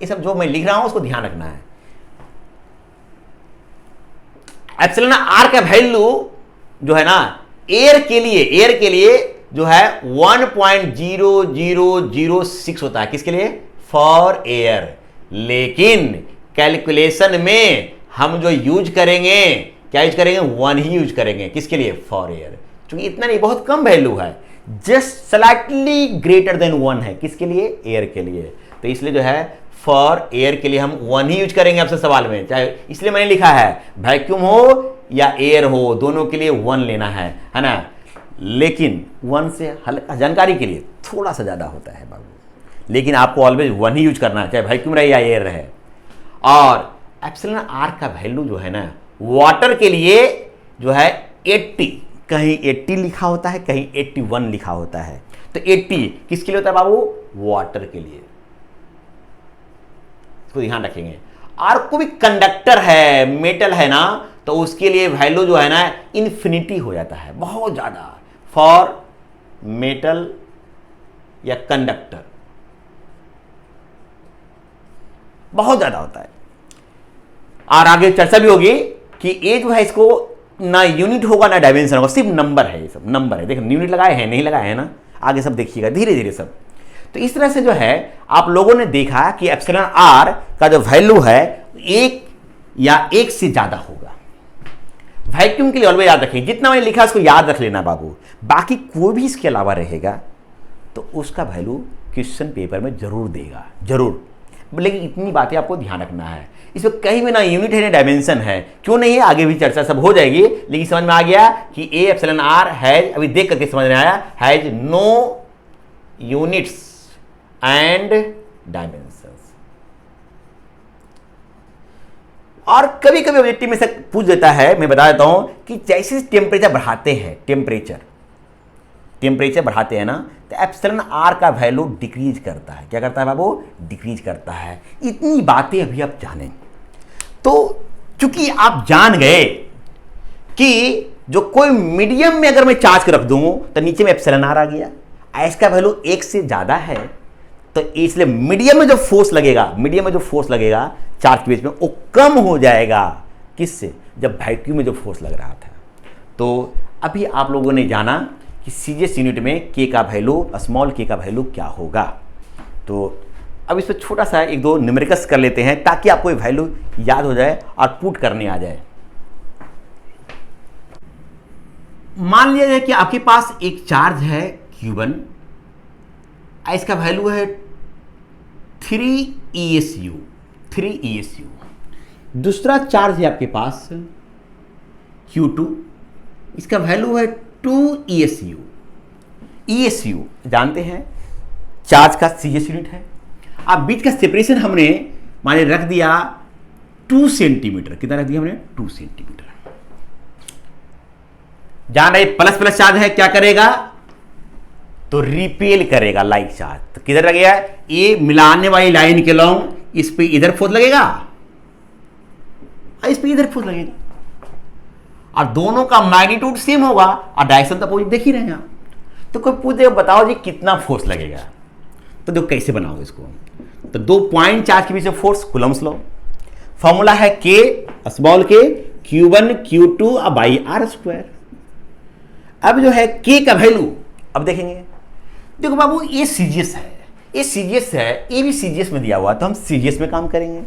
ये सब जो मैं लिख रहा हूं उसको ध्यान रखना है। एप्सिलॉन आर का वैल्यू जो है ना एयर के लिए जो है 1.0006 होता है, किसके लिए? For air. लेकिन कैलकुलेशन में हम जो यूज करेंगे, क्या यूज करेंगे? 1 ही यूज करेंगे, किसके लिए? For air. क्योंकि इतना नहीं, बहुत कम वैल्यू है, जस्ट स्लाइटली ग्रेटर देन 1 है, किसके लिए? एयर के लिए। तो इसलिए जो है फॉर एयर के लिए हम 1 ही यूज करेंगे आपसे सवाल में, चाहे इसलिए मैंने लिखा है वैक्यूम हो या एयर हो, दोनों के लिए 1 लेना है ना। लेकिन 1 से हल्का जानकारी के लिए थोड़ा सा ज्यादा होता है बाबू, लेकिन आपको ऑलवेज 1 ही यूज करना है, चाहे वैक्यूम रहे या एयर रहे। और एप्सिलॉन आर का वैल्यू जो है ना वाटर के लिए जो है 80, कहीं 80 लिखा होता है, कहीं 81 लिखा होता है। तो 80 किसके लिए होता है बाबू? वाटर के लिए, इसको ध्यान रखेंगे। और कोई भी कंडक्टर है, मेटल है ना, तो उसके लिए वैल्यू जो है ना इन्फिनिटी हो जाता है, बहुत ज्यादा। फॉर मेटल या कंडक्टर बहुत ज्यादा होता है। और आगे चर्चा भी होगी कि ये जो है इसको ना यूनिट होगा ना डायमेंशन होगा, सिर्फ नंबर है, ये सब नंबर है। देखो यूनिट लगाए हैं नहीं लगाए हैं ना, आगे सब देखिएगा धीरे धीरे सब। तो इस तरह से जो है आप लोगों ने देखा कि एप्सिलॉन आर का जो वैल्यू है 1 या 1 से ज्यादा होगा। वैक्यूम के लिए ऑलवेज याद रखें, जितना मैंने लिखा उसको याद रख लेना बाबू। बाकी कोई भी इसके अलावा रहेगा तो उसका वैल्यू क्वेश्चन पेपर में जरूर देगा, जरूर। लेकिन इतनी बातें आपको ध्यान रखना है, इसमें कहीं भी ना यूनिट है ना डायमेंशन है। क्यों नहीं है, आगे भी चर्चा सब हो जाएगी। लेकिन समझ में आ गया कि ए एप्सिलॉन आर हैज, अभी देख करके समझ में आया, has no units and dimensions. और कभी कभी ऑब्जेक्टिव में से पूछ देता है, मैं बता देता हूं कि जैसे टेम्परेचर बढ़ाते हैं, टेम्परेचर बढ़ाते हैं ना, तो एप्सिलॉन आर का वैल्यू डिक्रीज करता है। क्या करता है बाबू? डिक्रीज करता है। इतनी बातें अभी आप जानें। तो चूंकि आप जान गए कि जो कोई मीडियम में अगर मैं चार्ज कर रख दूं तो नीचे में एप्सिलॉन आर आ गया, इसका वैल्यू 1 से ज्यादा है, तो इसलिए मीडियम में जो फोर्स लगेगा चार्ज के बीच में, वो कम हो जाएगा। किससे? जब वैक्यूम में जो फोर्स लग रहा था। तो अभी आप लोगों ने जाना कि सीजीएस यूनिट में के का वैल्यू, स्मॉल के का वैल्यू क्या होगा। तो अब इस पर छोटा सा 1-2 न्यूमेरिकल्स कर लेते हैं ताकि आपको वैल्यू याद हो जाए और पुट करने आ जाए। मान लिया जाए कि आपके पास एक चार्ज है Q1, इसका वैल्यू है 3 ESU। दूसरा चार्ज है आपके पास Q2, इसका वैल्यू है 2 ESU जानते हैं चार्ज का सीजीएस यूनिट है। अब बीच का सेपरेशन हमने माने रख दिया 2 सेंटीमीटर। कितना रख दिया हमने? 2 सेंटीमीटर। जान रहे प्लस प्लस चार्ज है, क्या करेगा? तो रिपेल करेगा लाइक चार्ज। तो किधर लगेगा? ये मिलाने वाली लाइन के लॉन्ग, इस पे इधर फोर्स लगेगा, इस पे इधर फोर्स लगेगा, और दोनों का मैग्नीट्यूड सेम होगा और डायरेक्शन तो अपोजिट देख ही रहे हैं आप। तो कोई पूछे बताओ जी कितना फोर्स लगेगा, तो देखो कैसे बनाओगे इसको। तो 2 पॉइंट चार्ज के बीच में फोर्स, कूलम्स लॉ। फॉर्मूला है के स्मॉल के Q1 Q2 by r square. अब जो है के का वैल्यू अब देखेंगे। देखो बाबू ये सीजीएस है, ये भी सीजीएस में दिया हुआ, तो हम सीजीएस में काम करेंगे।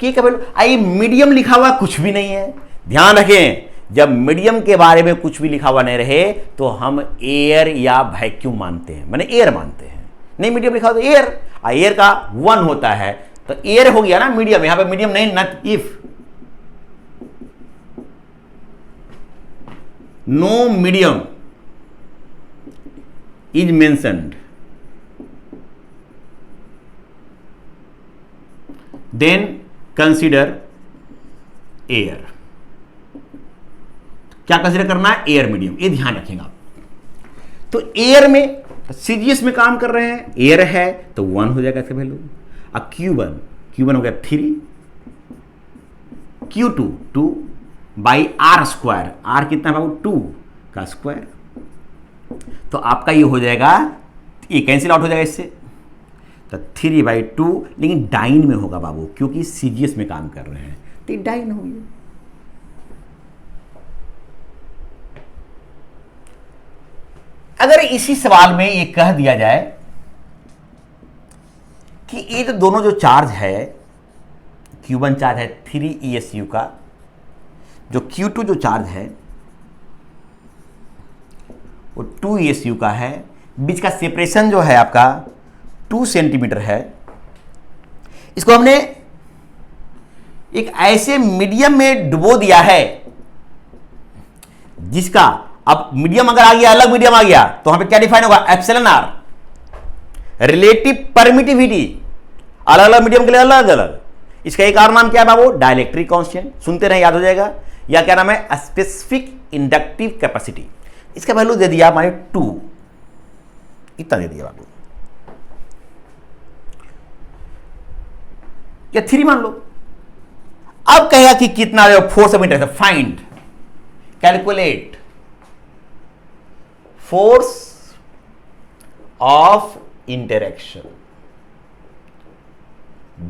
के का वैल्यू, आई मीडियम लिखा हुआ कुछ भी नहीं है। ध्यान रखें, जब मीडियम के बारे में कुछ भी लिखा हुआ नहीं रहे तो हम एयर या वैक्यूम मानते हैं, माने एयर मानते हैं। नहीं मीडियम लिखा हो तो एयर का 1 होता है, तो एयर हो गया ना मीडियम। यहां पे मीडियम नहीं, not if, no medium is mentioned, then consider air. क्या कंसीडर करना है? एयर मीडियम, ये ध्यान रखेंगे आप। तो एयर में तो सीजीएस में काम कर रहे हैं, एयर है तो 1 हो जाएगा इसका वैल्यू। अब Q1 हो गया 3, Q2 2 by r square, are कितना है बाबू 2 का स्क्वायर। तो आपका ये हो जाएगा, ये कैंसिल आउट हो जाएगा इससे, तो 3/2, लेकिन डाइन में होगा बाबू क्योंकि सीजीएस में काम कर रहे हैं, तो ये डाइन हो गया। अगर इसी सवाल में ये कह दिया जाए कि ये तो दोनों जो चार्ज है, Q1 चार्ज है 3 ESU का, जो Q2 जो चार्ज है वो 2 ESU का है, बीच का सेपरेशन जो है आपका 2 सेंटीमीटर है। इसको हमने एक ऐसे मीडियम में डुबो दिया है जिसका, अब मीडियम अगर आ गया, अलग मीडियम आ गया, तो वहां पे क्या डिफाइन होगा, एप्सिलॉन आर, रिलेटिव परमिटिविटी, अलग अलग मीडियम के लिए अलग अलग। इसका एक और नाम क्या है बाबू, डाइलेक्ट्रिक कांस्टेंट, सुनते रहे याद हो जाएगा। या क्या नाम है, स्पेसिफिक इंडक्टिव कैपेसिटी। इसका वैल्यू दे दिया माने 2, इतना दे दिया बाबू, या 3 मान लो। अब कहेगा कि कितना force of interaction, find, calculate force of interaction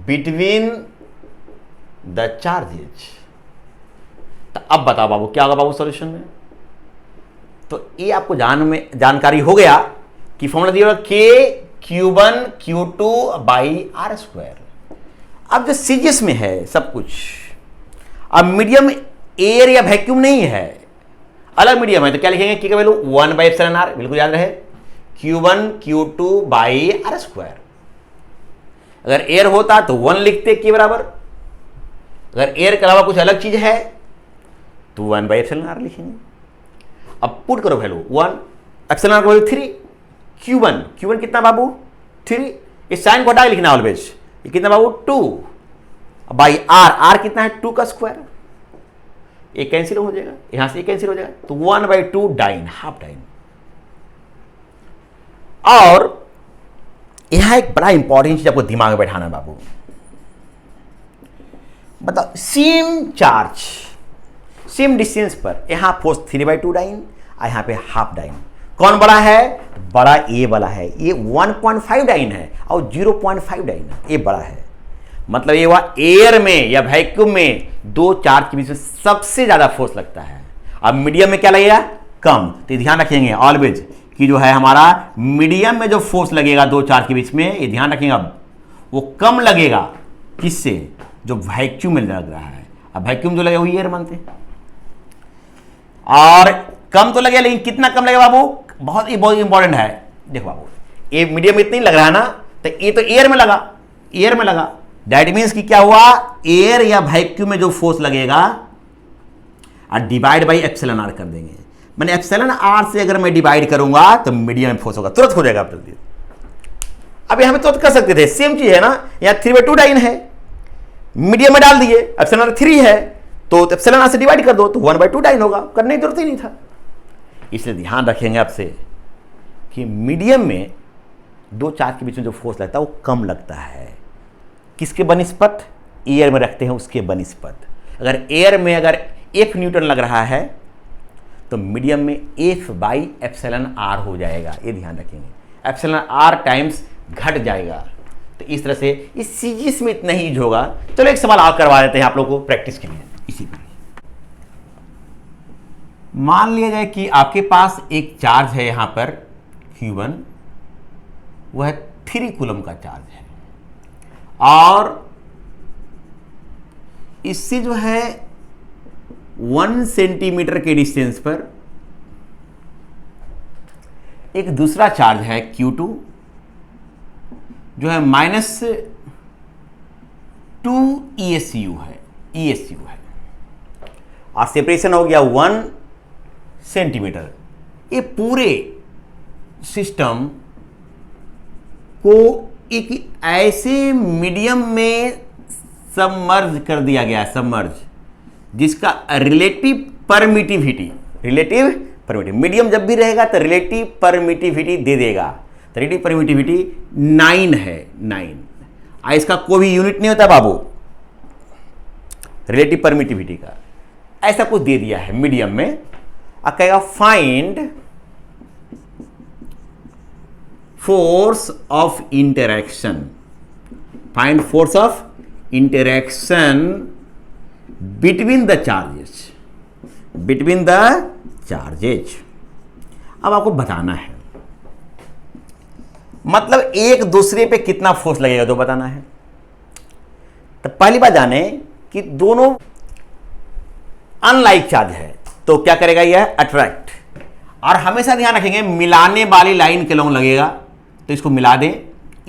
between the charges. तो अब बताओ बाबू क्या होगा बाबू सॉल्यूशन में। तो ये आपको जानकारी हो गया कि फॉर्मूला दिया होगा Q1 Q2 by r square. अब जो सीजीएस में है सब कुछ, अब मीडियम एयर या वैक्यूम नहीं है, अलग मीडियम है, तो क्या लिखेंगे, K का वैल्यू 1/εr, बिल्कुल याद रहे, Q1 Q2 by r square. अगर एयर होता तो 1 लिखते K बराबर, अगर एयर के अलावा कुछ अलग चीज है तो 1/εr लिखेंगे। अब पुट करो वैल्यू 1, एप्सिलॉन का वैल्यू 3, Q1 कितना बाबू 3, इस साइन को हटा लिखना ऑलवेज, ये कितना बाबू 2 बाई आर कितना है 2 का स्क्वायर, ये कैंसिल हो जाएगा, यहां से ये कैंसिल हो जाएगा, तो 1/2 डाइन, हाफ डाइन। और यहां एक बड़ा इंपॉर्टेंट चीज आपको दिमाग में बैठाना है बाबू, बताओ सेम चार्ज सेम डिस्टेंस पर यहां फोर्स 3/2 डाइन और यहां पे हाफ डाइन, कौन बड़ा है, बड़ा ए वाला है, ये 1.5 डाइन है और 0.5 डाइन है, ये बड़ा है। मतलब ये हुआ एयर में या वैक्यूम में दो चार्ज के बीच में सबसे ज्यादा फोर्स लगता है, अब मीडियम में क्या लगेगा, कम। तो ध्यान रखेंगे ऑलवेज कि जो है हमारा मीडियम में जो फोर्स लगेगा दो चार्ज के बीच में, ये ध्यान रखेंगे, अब वो कम लगेगा किससे, जो वैक्यूम में लग रहा है। अब वैक्यूम जो लगेगा वो एयर मानते हैं, और कम तो लगेगा, लेकिन कितना कम लगेगा बाबू, बहुत इंपॉर्टेंट है। देखो बाबू, ये मीडियम इतनी लग रहा है ना, तो ये तो एयर में लगा, एयर में लगा, दैट मीन्स कि क्या हुआ, एयर या वैक्यूम में जो फोर्स लगेगा और डिवाइड बाई एप्सिलॉन आर कर देंगे, मैंने एप्सिलॉन आर से अगर मैं डिवाइड करूंगा तो मीडियम में फोर्स होगा, तुरंत हो जाएगा। अब यहां पे तुरंत कर सकते थे, सेम चीज है ना, यहां 3/2 डाइन है, मीडियम में डाल दिए, एप्सिलॉन आर 3 है तो एप्सिलॉन आर से डिवाइड कर दो तो 1/2 डाइन होगा, करने की जरूरत ही नहीं था। इसलिए ध्यान रखेंगे आपसे कि मीडियम में दो चार्ज के बीच में जो फोर्स लगता है वो कम लगता है, किसके बनिस्पत, एयर में रखते हैं उसके बनिस्पत। अगर एयर में अगर F न्यूटन लग रहा है तो मीडियम में F/εr हो जाएगा, ये ध्यान रखेंगे, εr टाइम्स घट जाएगा। तो इस तरह से इस सीजीएस में इतना ही होगा। चलो एक सवाल और करवा देते हैं आप लोगों को प्रैक्टिस के लिए। इसी पर मान लिया जाए कि आपके पास एक चार्ज है यहां पर Q1, वह 3 कूलम का चार्ज है, और इससे जो है 1 सेंटीमीटर के डिस्टेंस पर एक दूसरा चार्ज है Q2 जो है -2 ESU है, और सेपरेशन हो गया 1 सेंटीमीटर। ये पूरे सिस्टम को एक ऐसे मीडियम में सबमर्ज कर दिया गया, सबमर्ज, जिसका रिलेटिव परमिटिविटी, मीडियम जब भी रहेगा तो रिलेटिव परमिटिविटी दे देगा। रिलेटिव परमिटिविटी 9 है, 9। इसका कोई भी यूनिट नहीं होता बाबू रिलेटिव परमिटिविटी का, ऐसा कुछ दे दिया है मीडियम में। अब कहेगा find force of interaction, find force of interaction between the charges, between the charges. अब आपको बताना है, मतलब एक दूसरे पे कितना फोर्स लगेगा तो बताना है। तो पहली बात जाने कि दोनों अनलाइक चार्ज है, तो क्या करेगा यह अट्रैक्ट। और हमेशा ध्यान रखेंगे मिलाने वाली लाइन के लॉन्ग लगेगा, तो इसको मिला दें,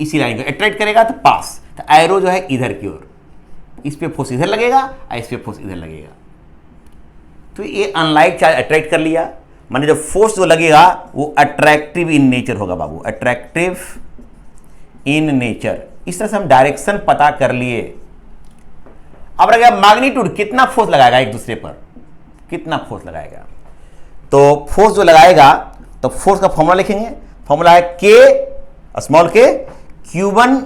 इसी लाइन को अट्रैक्ट करेगा तो पास, तो एरो जो है इधर की ओर, इस पे फोर्स इधर लगेगा और इस पे फोर्स इधर लगेगा। तो ये अनलाइक चार्ज अट्रैक्ट कर लिया, माने जो फोर्स जो लगेगा वो अट्रैक्टिव इन नेचर होगा बाबू, अट्रैक्टिव इन नेचर। इस तरह से हम डायरेक्शन पता कर लिए। अब रह गया मैग्नीट्यूड, कितना फोर्स लगाएगा एक दूसरे पर, कितना फोर्स लगाएगा। तो फोर्स जो लगाएगा तो फोर्स का फॉर्मूला लिखेंगे, फॉर्मूला है के स्मॉल के Q1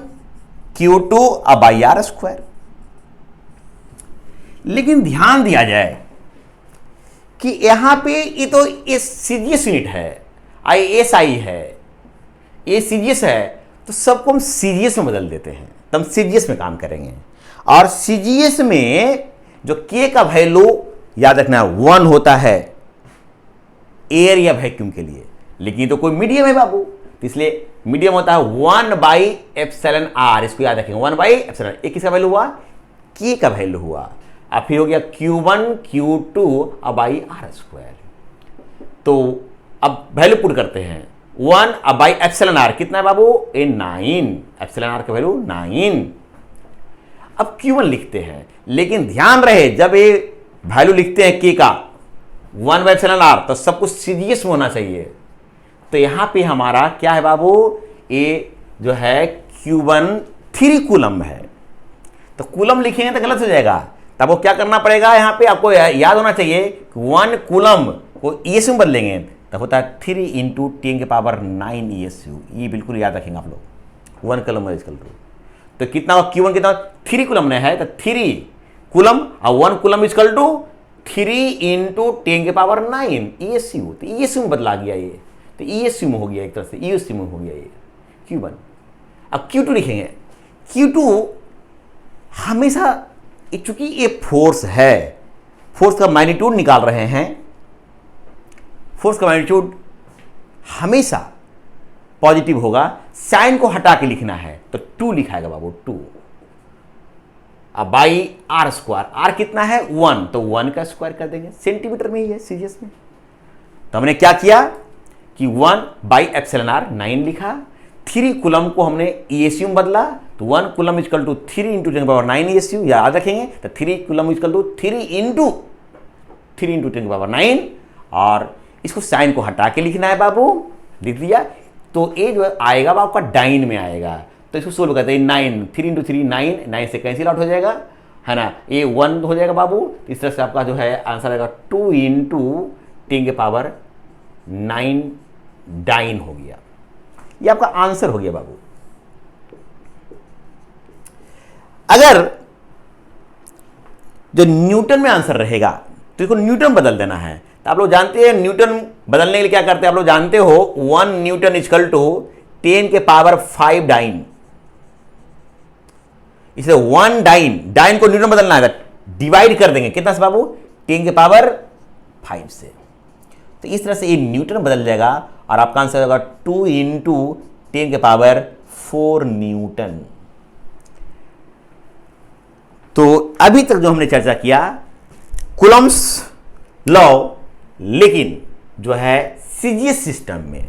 Q2 by r square. लेकिन ध्यान दिया जाए कि यहां पे ये तो ये सीजीएस यूनिट है, ISI है, ये सीजीएस है, तो सबको हम सीजीएस में बदल देते हैं, तो हम सीजीएस में काम करेंगे। और सीजीएस में जो के का वैल्यू याद रखना 1 होता है एयर या वैक्यूम के लिए, लेकिन तो कोई मीडियम है बाबू, तो इसलिए मीडियम होता है 1/εr, इसको याद रखेंगे 1/ε। एक किसका वैल्यू हुआ, के का वैल्यू हुआ। अब फिर हो गया Q1 Q2 by r square. तो अब वैल्यू पुट करते हैं 1/εr कितना है बाबू, ये 9, εr का वैल्यू 9। अब Q1 लिखते हैं, लेकिन ध्यान रहे जब ये वैल्यू लिखते हैं के का 1/εr तो सब कुछ सीजीएस में होना चाहिए। तो यहां पे हमारा क्या है बाबू, ये जो है Q1 3 कूलम है, तो कूलम लिखेंगे तो गलत हो जाएगा। तब वो क्या करना पड़ेगा, यहां पे आपको याद होना चाहिए 1 कूलम को ESU में बदलेंगे, तब होता है 3 × 10⁹ ESU। ये बिल्कुल याद रखेंगे आप लोग, 1 कूलम इक्वल टू, तो कितना Q1 कितना 3 कूलम ने है, तो 3 कूलम और 1 कूलम इक्वल टू 3 × 10⁹ ESU। तो ESU में बदला गया ये, तो ESU में हो गया, एक तरह से ESU में हो गया ये Q1। अब Q2 लिखेंगे, Q2 हमेशा चूंकि ये फोर्स है, फोर्स का मैग्नीट्यूड निकाल रहे हैं, फोर्स का मैग्नीट्यूड हमेशा पॉजिटिव होगा, साइन को हटा के लिखना है तो 2 लिखाएगा बाबू 2। अब बाई आर स्क्वायर, आर कितना है 1, तो 1 का स्क्वायर कर देंगे, सेंटीमीटर में ही है सीजीएस में। तो हमने क्या किया कि 1/εr 9 लिखा, 3 कूलम को हमने ESU में बदला, तो 1 कूलम इक्वल टू 3 × 10⁹ ESU, याद रखेंगे। तो 3 कूलम इक्वल टू 3 × 10⁹, और इसको साइन को हटा के लिखना है बाबू, लिख दिया। तो ये जो आएगा वो आपका डाइन में आएगा, तो इसको सोल्व करते हैं 9, 3 × 3 9, 9 से कैंसिल आउट हो जाएगा, है ना, ये 1 हो जाएगा बाबू। इस तरह से आपका जो है आंसर आएगा 2 × 10⁹ डाइन हो गया। ये आपका आंसर हो गया बाबू। अगर जो न्यूटन में आंसर रहेगा तो इसको न्यूटन बदल देना है। तो आप लोग जानते हैं न्यूटन बदलने के लिए क्या करते हैं, आप लोग जानते हो 1 न्यूटन इक्वल टू 10⁵ डाइन। इसलिए 1 डाइन को न्यूटन बदलना है, डिवाइड कर देंगे कितना से बाबू, 10⁵ से। तो इस तरह से ये न्यूटन बदल जाएगा और आपका आंसर होगा 2 × 10⁴ न्यूटन। तो अभी तक जो हमने चर्चा किया कूलम्स लॉ, लेकिन जो है सीजीएस सिस्टम में,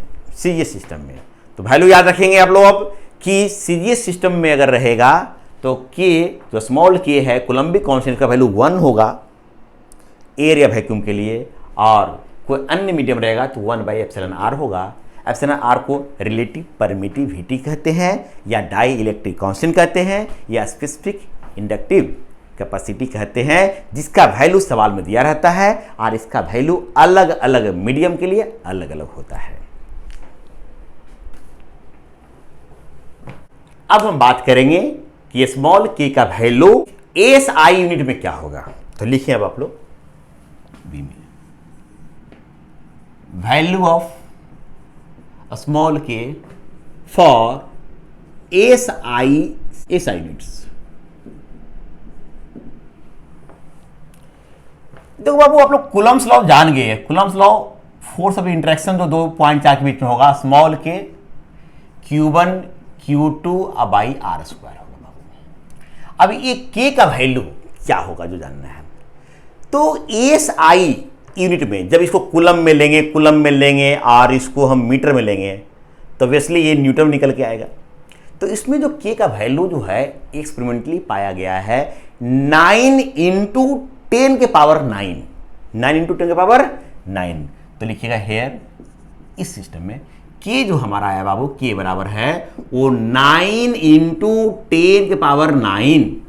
तो वैल्यू याद रखेंगे आप लोग अब कि सीजीएस सिस्टम में अगर रहेगा तो के जो स्मॉल के है कूलम्बिक कांस्टेंट का वैल्यू 1 होगा एयर या वैक्यूम के लिए, और कोई अन्य मीडियम रहेगा तो 1/εr होगा। εr को रिलेटिव परमिटिविटी कहते हैं, या डाई इलेक्ट्रिक कांस्टेंट कहते हैं, या स्पेसिफिक इंडक्टिव कैपेसिटी कहते हैं, जिसका वैल्यू सवाल में दिया रहता है और इसका वैल्यू अलग अलग मीडियम के लिए अलग अलग होता है। अब हम बात करेंगे कि स्मॉल के का वैल्यू एसआई यूनिट में क्या होगा। तो लिखिए अब आप लोग बी में वैल्यू ऑफ स्मॉल के फॉर एसआई यूनिट्स। देखो बाबू, आप लोग कूलम्स लॉ जान गए। Coulomb's law force of interaction जो 2 पॉइंट चार्ज के बीच में होगा, स्मॉल के Q1 Q2 by r square होगा बाबू। अब ये के का वैल्यू क्या होगा जो जानना है। तो एस आई यूनिट में जब इसको कूलम में लेंगे और इसको हम मीटर में लेंगे तो ऑब्वियसली ये न्यूटन निकल के आएगा। तो इसमें जो के का वैल्यू जो है एक्सपेरिमेंटली पाया गया है 9 इंटू 10 के पावर 9, 9 इंटू 10 के पावर 9। तो लिखिएगा हेयर इस सिस्टम में के जो हमारा आया बाबू, के बराबर है वो 9 इंटू 10 के पावर 9,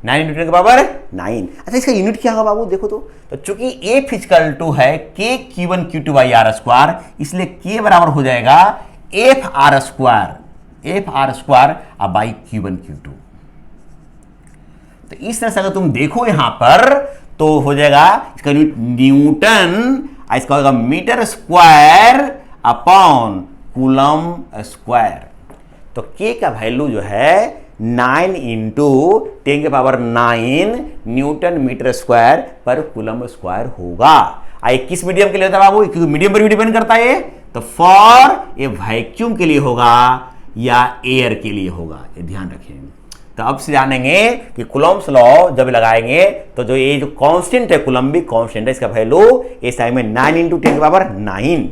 9 इंटू 10 के पावर 9। अच्छा, इसका यूनिट क्या होगा बाबू, देखो तो चूंकि ए फिजिकल टू है के Q1 Q2 by r square, इसलिए के बराबर हो जाएगा एफ आर स्क्वायर अब बाई Q1 Q2। तो इस तरह से अगर तुम देखो यहां पर तो हो जाएगा इसका यूनिट न्यूटन, इसका होगा metre square upon coulomb square. तो के का वैल्यू जो है 9 इंटू 10 के पावर 9 न्यूटन मीटर स्क्वायर पर कूलम स्क्वायर होगा। आइए किस मीडियम के लिए होता है बाबू, क्योंकि मीडियम पर भी डिपेंड करता है। तो फॉर ए वैक्यूम के लिए होगा या एयर के लिए होगा, ये ध्यान रखें। तो अब से जानेंगे कि कूलम्स लॉ जब लगाएंगे तो जो ये जो कांस्टेंट है, कूलम्बिक कांस्टेंट है, इसका वैल्यू इस टाइम में 9 इंटू 10 के पावर 9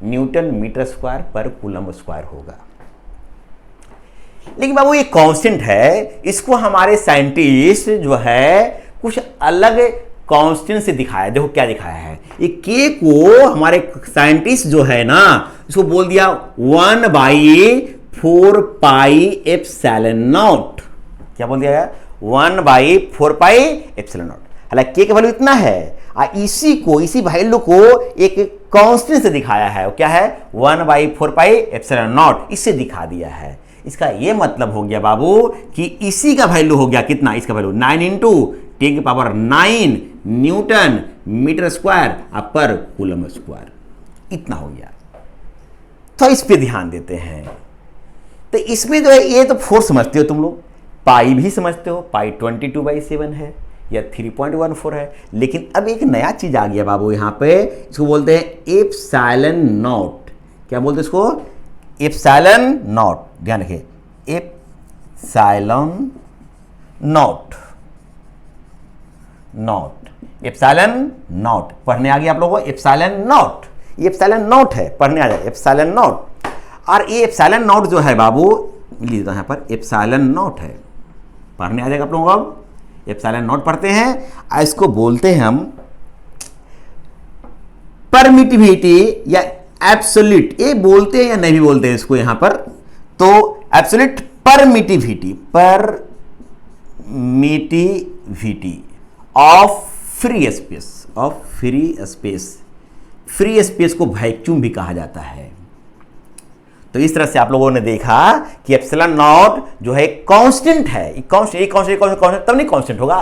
न्यूटन मीटर स्क्वायर पर कूलम स्क्वायर होगा। लेकिन बाबू ये कांस्टेंट है, इसको हमारे साइंटिस्ट जो है कुछ अलग कांस्टेंट से दिखाया। देखो क्या दिखाया है, ये के को हमारे साइंटिस्ट जो है ना इसको बोल दिया 1/4 पाई एप्सिलॉन नॉट। क्या बोल दिया गया, 1/4 पाई एप्सिलॉन नॉट। हालांकि के का वैल्यू इतना है, इसी वैल्यू को एक कांस्टेंट से दिखाया है। वो क्या है, 1/4 पाई एप्सिलॉन नॉट, इससे दिखा दिया है। इसका ये मतलब हो गया बाबू कि इसी का वैल्यू हो गया कितना, इसका वैल्यू 9 इंटू 10 के पावर 9 न्यूटन मीटर स्क्वायर पर कूलम स्क्वायर, इतना हो गया। तो इस पे ध्यान देते हैं। तो इसमें जो है ये तो फोर्स समझते हो तुम लोग, पाई भी समझते हो, पाई 22/7 है या 3.14 है। लेकिन अब एक नया चीज आ गया बाबू यहाँ पे, इसको बोलते हैं एप्सिलॉन नॉट। क्या बोलते हैं इसको, एप्सिलॉन नॉट। ध्यान रखिए, एप्सिलॉन नॉट, एप्सिलॉन नॉट पढ़ने आ गया आप लोगों को। एप्सिलॉन नॉट, ये एप्सिलॉन नॉट है, पढ़ने आ जाए एप्सिलॉन नॉट। और ये एप्सिलॉन नॉट जो है बाबू, लीजिए यहाँ पर एप्सिलॉन नॉट है, पढ़ने आ जाएगा आप लोगों को। अब एप्सिलॉन नॉट पढ़ते हैं, इसको बोलते हैं हम परमिटिविटी या एब्सोल्यूट। ये बोलते हैं या नहीं भी बोलते हैं इसको यहां पर, तो absolute permittivity, of free space को वैक्यूम भी कहा जाता है। तो इस तरह से आप लोगों ने देखा कि एप्सिलॉन नॉट जो है कांस्टेंट है, कांस्टेंट तब नहीं कांस्टेंट होगा,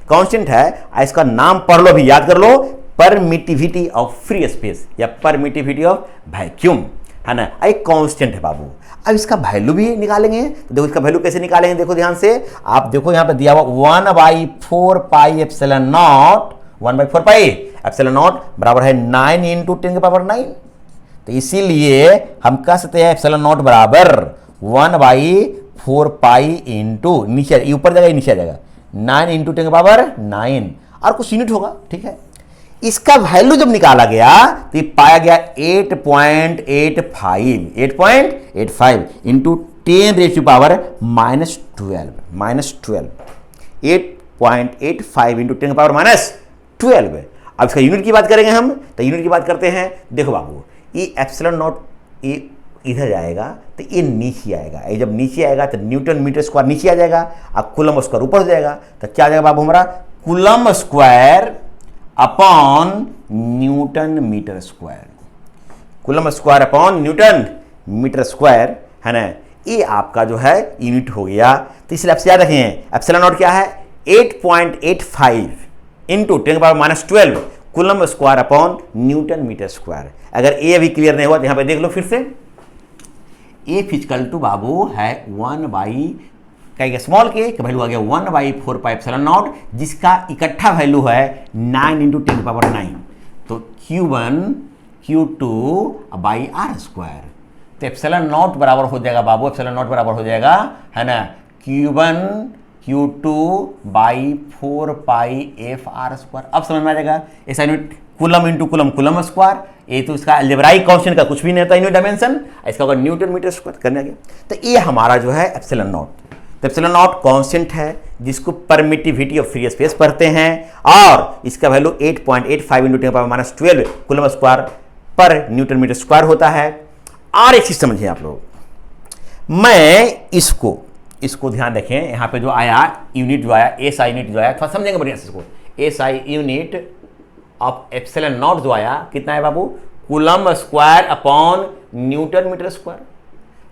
कांस्टेंट है। इसका नाम पढ़ लो, भी याद कर लो, परमिटिविटी ऑफ फ्री स्पेस या परमिटिविटी ऑफ वैक्यूम, है ना, एक कांस्टेंट है बाबू। अब इसका वैल्यू भी निकालेंगे। तो देखो इसका वैल्यू कैसे निकालेंगे, देखो ध्यान से। आप देखो यहां पे दिया हुआ 1/4 pi epsilon not, 1/4 pi epsilon not बराबर है 9 इंटू 10 के पावर 9। तो इसीलिए हम कह सकते हैं एप्सिलॉन नॉट बराबर 1/4 पाई इंटू, नीचे ऊपर जाएगा नीचे आ जाएगा, 9 इंटू 10 के पावर 9 और कुछ यूनिट होगा, ठीक है। इसका वैल्यू जब निकाला गया तो ये पाया गया 8.85 इंटू 10⁻⁻12, 8.85 इंटू 10⁻12। अब इसका यूनिट की बात करेंगे हम, तो यूनिट की बात करते हैं। देखो बाबू, ये एप्सिलॉन नॉट ये इधर जाएगा तो ये नीचे आएगा, ये जब नीचे आएगा तो न्यूटन मीटर स्क्वायर नीचे आ जाएगा और कूलम स्क्वायर ऊपर हो जाएगा। तो क्या आ जाएगा बाबू हमारा, coulomb square upon newton metre square, coulomb square upon newton metre square, है ना। ये आपका जो है यूनिट हो गया। तो इसलिए आपसे याद रखें एप्सिलॉन नॉट क्या है 8.85 into 10⁻12 coulomb square upon newton metre square. अगर ए अभी क्लियर नहीं हुआ तो यहां पे देख लो फिर से। ए फिजिकल टू बाबू है 1 बाई क्या स्मॉल के वैल्यू आ गया 1/4πε0 जिसका इकट्ठा वैल्यू है 9 इंटू 10⁻9। तो Q1 Q2/r²। तो एप्सिलॉन नॉट बराबर हो जाएगा बाबू, एप्सिलॉन नॉट बराबर हो जाएगा है ना Q1 Q2/4πfr²। अब समझ में आ जाएगा ऐसा unit coulomb into coulomb coulomb square. ये तो इसका अलजेब्राइक कांस्टेंट का कुछ भी नहीं होता यूनिट डायमेंशन, इसका होगा न्यूटन मीटर स्क्वायर करने गया। तो ये हमारा जो है एप्सिलॉन नॉट। तो एप्सिलॉन नॉट कांस्टेंट है जिसको परमिटिविटी ऑफ फ्री स्पेस पढ़ते हैं और इसका वैल्यू 8.85 इंटू 10⁻12 कूलम स्क्वायर पर न्यूटन मीटर स्क्वायर होता है। और एक चीज समझिए आप लोग, मैं इसको ध्यान रखें, यहां पे जो आया यूनिट जो आया एस आई यूनिट जो आया थोड़ा समझेंगे बढ़िया से इसको। S I unit of epsilon not जो आया कितना है बाबू coulomb square upon newton metre square.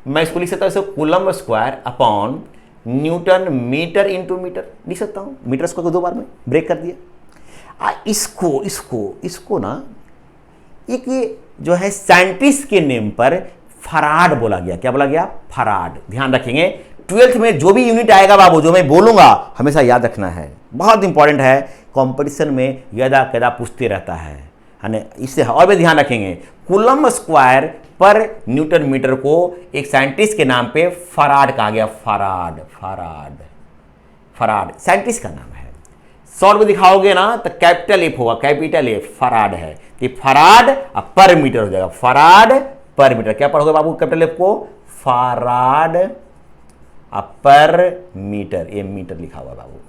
मैं इसको लिख सकता हूं coulomb square upon newton metre into metre लिख सकता हूं। मीटर स्क्वायर को 2 बार में ब्रेक कर दिया। इसको ना एक जो है साइंटिस्ट के नेम पर फराड बोला गया। क्या बोला गया? फराड। ध्यान रखेंगे 12th में जो भी यूनिट आएगा बाबू जो मैं बोलूंगा हमेशा याद रखना है, बहुत इंपॉर्टेंट है। कंपटीशन में यदा कदा पूछते रहता है ना, इससे और भी ध्यान रखेंगे। कूलम स्क्वायर पर न्यूटन मीटर को एक साइंटिस्ट के नाम पे फराड कहा गया। फराड साइंटिस्ट का नाम है। सॉल्व दिखाओगे ना तो कैपिटल एफ होगा, कैपिटल एफ फराड है कि फराड पर मीटर हो जाएगा। फराड पर मीटर क्या पढ़ोगे बाबू कैपिटल एफ को? फराड पर मीटर, ये मीटर लिखा हुआ बाबू।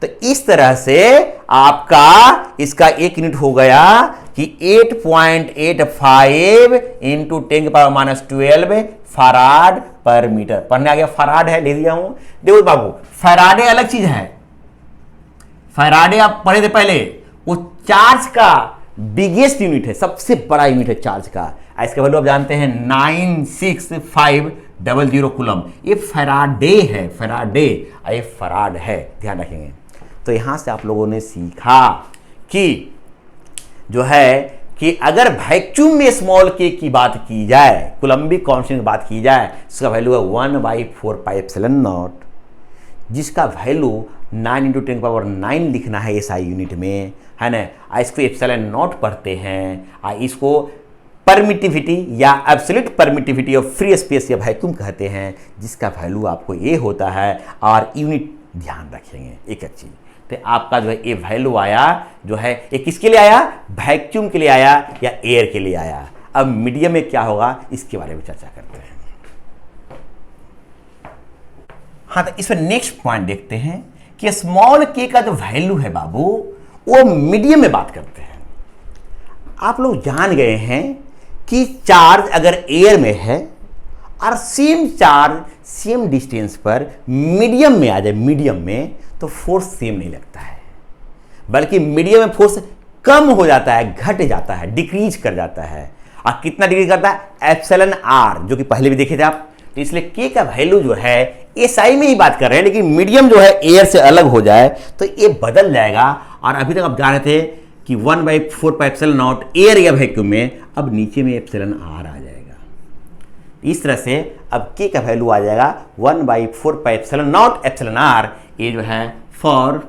तो इस तरह से आपका इसका एक यूनिट हो गया कि 8.85 इंटू 10⁻12 फराड पर मीटर। पढ़ने आ गया फराड है, ले दिया हूं। देखो बाबू फराडे अलग चीज है। फराडे आप पढ़े थे पहले, वो चार्ज का बिगेस्ट यूनिट है, सबसे बड़ा यूनिट है चार्ज का। इसका वैल्यू आप जानते हैं 96500 कूलम। ये फराडे है, फराडे ये फराड है, ध्यान रखेंगे। तो यहां से आप लोगों ने सीखा कि जो है कि अगर वैक्यूम में स्मॉल के की बात की जाए, कूलम्बिक कांस्टेंट की बात की जाए, इसका वैल्यू है 1/4πε0 जिसका वैल्यू 9 इंटू 10⁻9 लिखना है एसआई यूनिट में, है ना। इसको एप्सिलॉन नॉट पढ़ते हैं। इसको परमिटिविटी या absolute permittivity of free space या वैक्यूम कहते हैं, जिसका वैल्यू आपको ये होता है। और यूनिट ध्यान रखेंगे एक अच्छी। तो आपका जो है ये वैल्यू आया जो है ये किसके लिए आया? वैक्यूम के लिए आया या एयर के लिए आया। अब मीडियम में क्या होगा इसके बारे में चर्चा करते हैं। हाँ, तो इसमें नेक्स्ट पॉइंट देखते हैं कि स्मॉल के का जो वैल्यू है बाबू वो मीडियम में बात करते हैं। आप लोग जान गए हैं कि चार्ज अगर एयर में है और सेम चार्ज सेम डिस्टेंस पर मीडियम में आ जाए, मीडियम में, तो फोर्स सेम नहीं लगता है, बल्कि मीडियम में फोर्स कम हो जाता है, घट जाता है, डिक्रीज कर जाता है। और कितना डिक्रीज करता है? एप्सिलॉन आर, जो कि पहले भी देखे थे आप। तो इसलिए के का वैल्यू जो है एसआई में ही बात कर रहे हैं, लेकिन मीडियम जो है एयर से अलग हो जाए तो ये बदल जाएगा। और अभी तक आप जान रहे थे कि 1/4πε0 एयर या वैक्यूम में, अब नीचे में एप्सिलॉन आर आ जाएगा। इस तरह से अब के का वैल्यू आ जाएगा 1/4πε0 एप्सिलॉन आर। ये जो है for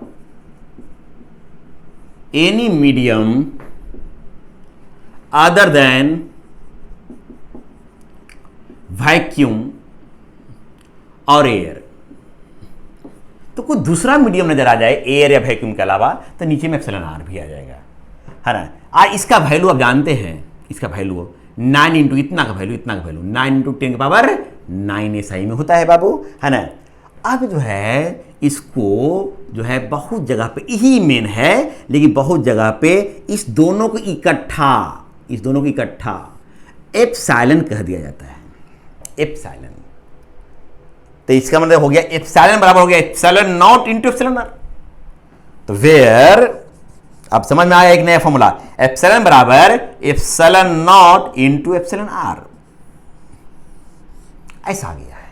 any medium other than vacuum और एयर। तो कोई दूसरा मीडियम नजर आ जाए एयर या वैक्यूम के अलावा तो नीचे में एप्सिलॉन आर भी आ जाएगा, है ना। और इसका वैल्यू आप जानते हैं, इसका वैल्यू 9 इंटू इतना का वैल्यू, इतना का वैल्यू 9 इंटू 10⁻9 एसआई में होता है बाबू, है ना। अब जो है इसको जो है बहुत जगह पे यही मेन है, लेकिन बहुत जगह पे इस दोनों को इकट्ठा एप्सिलॉन कह दिया जाता है। एप्सिलॉन, तो इसका मतलब हो गया एप्सिलॉन बराबर हो गया epsilon naught into epsilon r. तो वेयर अब समझ में आया एक नया फॉर्मूला, एप्सिलॉन बराबर epsilon naught into epsilon r. ऐसा आ गया है।